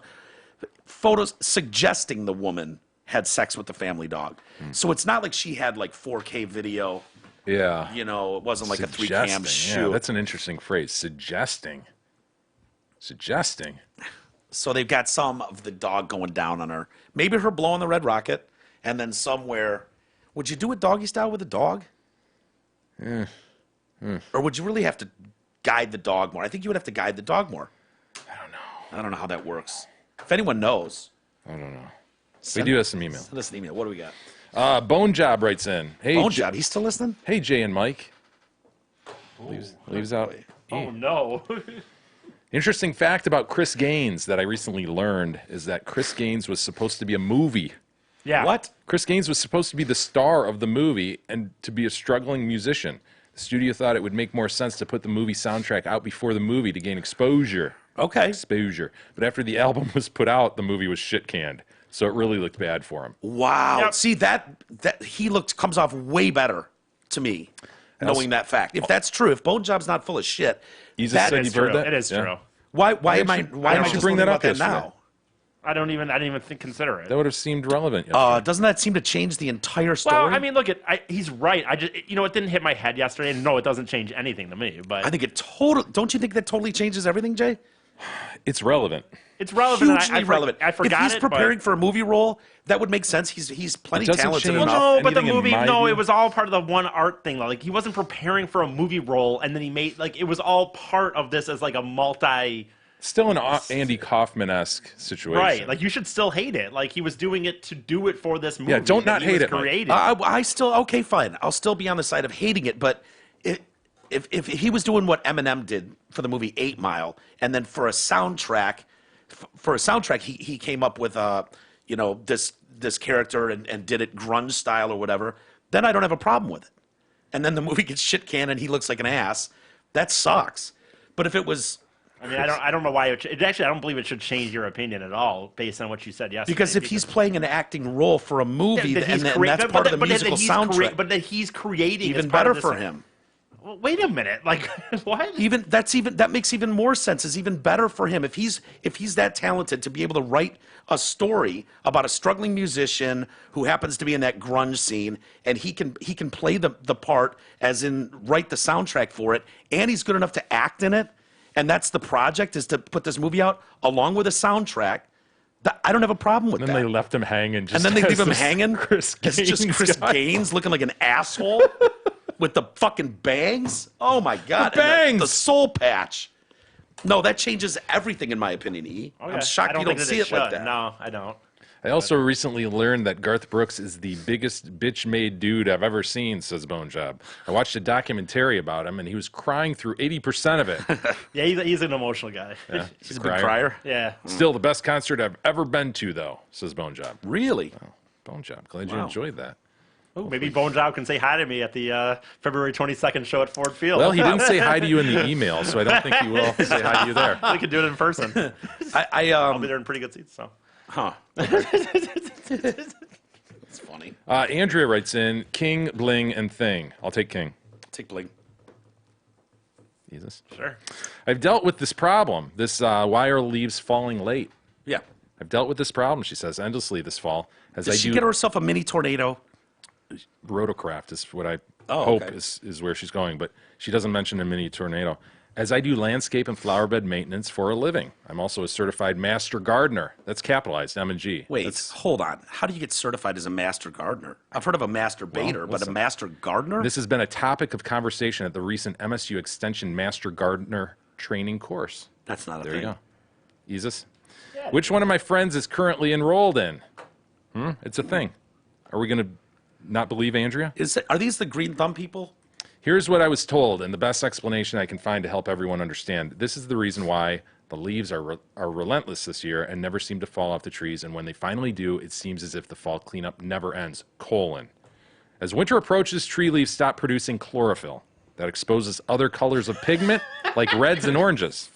Photos suggesting the woman had sex with the family dog. So it's not like she had like 4K video. Yeah. You know, it wasn't like a 3 Suggesting, cam yeah, shoot. that's an interesting phrase. Suggesting. So they've got some of the dog going down on her. Maybe her blowing the red rocket, and then somewhere. Would you do it doggy style with a dog? Or would you really have to guide the dog more? I think you would have to guide the dog more. I don't know how that works. If anyone knows. I don't know. We do have some email. Send us an email. What do we got? Bone Job writes in. Hey, Bone Job, he's still listening? Hey, Jay and Mike. Leaves out. Oh, no. Interesting fact about Chris Gaines that I recently learned is that Chris Gaines was supposed to be a movie. Yeah. What? Chris Gaines was supposed to be the star of the movie and to be a struggling musician. The studio thought it would make more sense to put the movie soundtrack out before the movie to gain exposure. Okay. Exposure. But after the album was put out, the movie was shit canned. So it really looked bad for him. Wow. Yep. See, that he comes off way better to me, knowing that fact. If that's true, if Bone Job's not full of shit, Jesus that said is you've heard true. that? It is true. Why am I? Why didn't am I you just bring that learning up about that yesterday? now? I didn't even consider it. That would have seemed relevant. Yesterday. Doesn't that seem to change the entire story? Well, I mean, look, he's right. I just, it didn't hit my head yesterday. And no, it doesn't change anything to me. But I think it totally. Don't you think that totally changes everything, Jay? It's relevant. it's relevant. and Hugely relevant. I forgot if he's it, but- preparing for a movie role, that would make sense. He's plenty It doesn't talented change- enough. No, but the anything in movie, my no, view. it was all part of the one art thing. Like, he wasn't preparing for a movie role, and then he made, it was all part of this as, a multi... Still an Andy Kaufman-esque situation. Right, you should still hate it. He was doing it to do it for this movie. Yeah, don't that not he hate was it, Mike. creating. I still okay, fine. I'll still be on the side of hating it, but if he was doing what Eminem did for the movie 8 Mile, and then for a soundtrack, he came up with this character and did it grunge style or whatever, then I don't have a problem with it. And then the movie gets shit canned and he looks like an ass. That sucks. But if it was. I mean, I don't know why it actually, I don't believe it should change your opinion at all based on what you said yesterday. Because if he's playing an acting role for a movie, and that's part of the musical soundtrack. But that he's creating even as part better of this- for him. Well, wait a minute, what? That makes even more sense. It's even better for him if he's that talented to be able to write a story about a struggling musician who happens to be in that grunge scene, and he can play the part as in write the soundtrack for it, and he's good enough to act in it. And that's the project, is to put this movie out along with a soundtrack. I don't have a problem with And that. then they left him hanging. And then they leave him hanging. It's just Chris Gaines looking like an asshole with the fucking bangs. Oh my god! The bangs! The soul patch. No, that changes everything in my opinion. Okay. I'm shocked I don't you don't think see it like should. that. No, I don't. I also recently learned that Garth Brooks is the biggest bitch-made dude I've ever seen, says Bone Job. I watched a documentary about him, and he was crying through 80% of it. Yeah, he's an emotional guy. Yeah, He's a big crier. Yeah. Still the best concert I've ever been to, though, says Bone Job. Really? Oh, Bone Job. Glad you Wow. enjoyed that. Ooh, maybe Bone Job can say hi to me at the February 22nd show at Ford Field. Well, he didn't say hi to you in the email, so I don't think he will say hi to you there. We could do it in person. I'll be there in pretty good seats, so. Huh. It's funny. Andrea writes in, King, Bling, and Thing. I'll take King. Take Bling. Jesus. Sure. I've dealt with this problem. This why are leaves falling late? Yeah. I've dealt with this problem, she says, endlessly this fall. As Did I she do get herself a mini tornado? Rotocraft is what I Oh, hope okay. is where she's going, but she doesn't mention a mini tornado. As I do landscape and flower bed maintenance for a living. I'm also a certified master gardener. That's capitalized, M&G. Wait, hold on. How do you get certified as a master gardener? I've heard of a master baiter, but a listen. master gardener? This has been a topic of conversation at the recent MSU Extension Master Gardener training course. That's not a There thing. you go. Isis. Which one of my friends is currently enrolled in? It's a thing. Are we going to not believe Andrea? Are these the green thumb people? Here's what I was told, and the best explanation I can find to help everyone understand. This is the reason why the leaves are relentless this year and never seem to fall off the trees, and when they finally do, it seems as if the fall cleanup never ends. : As winter approaches, tree leaves stop producing chlorophyll. That exposes other colors of pigment, like reds and oranges.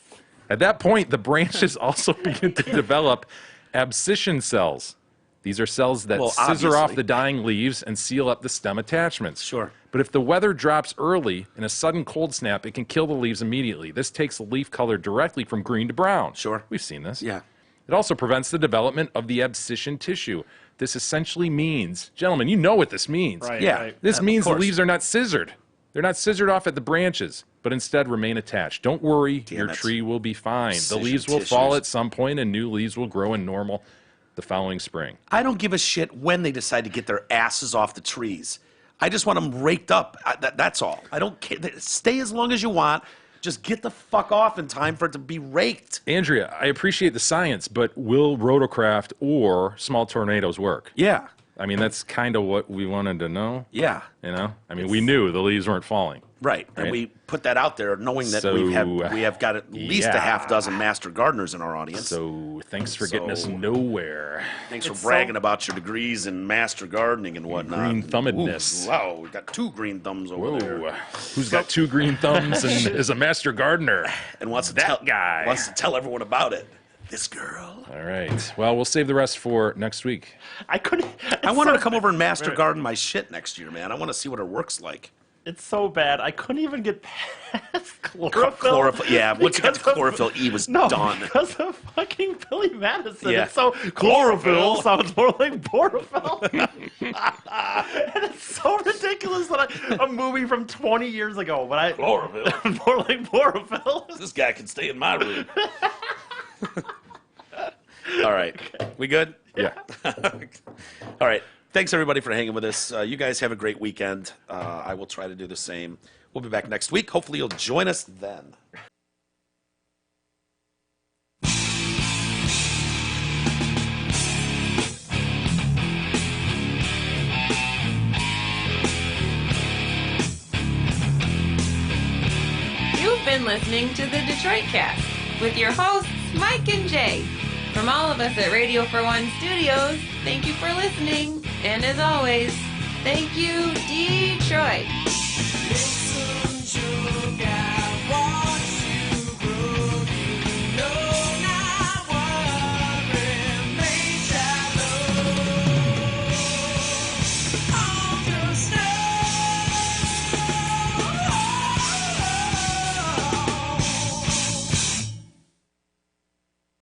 At that point, the branches also begin to develop abscission cells. These are cells that scissor off obviously. the dying leaves and seal up the stem attachments. Sure. But if the weather drops early in a sudden cold snap, it can kill the leaves immediately. This takes the leaf color directly from green to brown. Sure. We've seen this. Yeah. It also prevents the development of the abscission tissue. This essentially means, gentlemen, you know what this means. Right, Yeah. right. This Of means the course. leaves are not scissored. They're not scissored off at the branches, but instead remain attached. Don't worry, your it. tree will be fine. The Precision leaves will fall tissues. at some point, and new leaves will grow in normal the following spring. I don't give a shit when they decide to get their asses off the trees. I just want them raked up. That's all. I don't care. Stay as long as you want. Just get the fuck off in time for it to be raked. Andrea, I appreciate the science, but will rotocraft or small tornadoes work? Yeah. I mean, that's kind of what we wanted to know. Yeah. You know? I mean, we knew the leaves weren't falling. Right. And we put that out there knowing that So, we have got at least a half dozen master gardeners in our audience. So thanks for getting us nowhere. Thanks for bragging about your degrees in master gardening and whatnot. Green thumbedness. Ooh, wow, we got 2 green thumbs over there. Who's got 2 green thumbs and is a master gardener? And wants to tell everyone about it. This girl. All right. Well, we'll save the rest for next week. I want her to come over and master garden my shit next year, man. I want to see what her work's like. It's so bad. I couldn't even get past chlorophyll. Chlorophyll, yeah. Once you got to chlorophyll, E was done. Because of fucking Billy Madison. Yeah. It's so chlorophyll sounds more like Borophyll. And it's so ridiculous that a movie from 20 years ago, but chlorophyll. More like Borophyll. This guy can stay in my room. All right. We good? Yeah. All right. Thanks, everybody, for hanging with us. You guys have a great weekend. I will try to do the same. We'll be back next week. Hopefully, you'll join us then. You've been listening to the Detroit Cast with your hosts, Mike and Jay. From all of us at Radio for One Studios, thank you for listening. And as always, thank you, Detroit.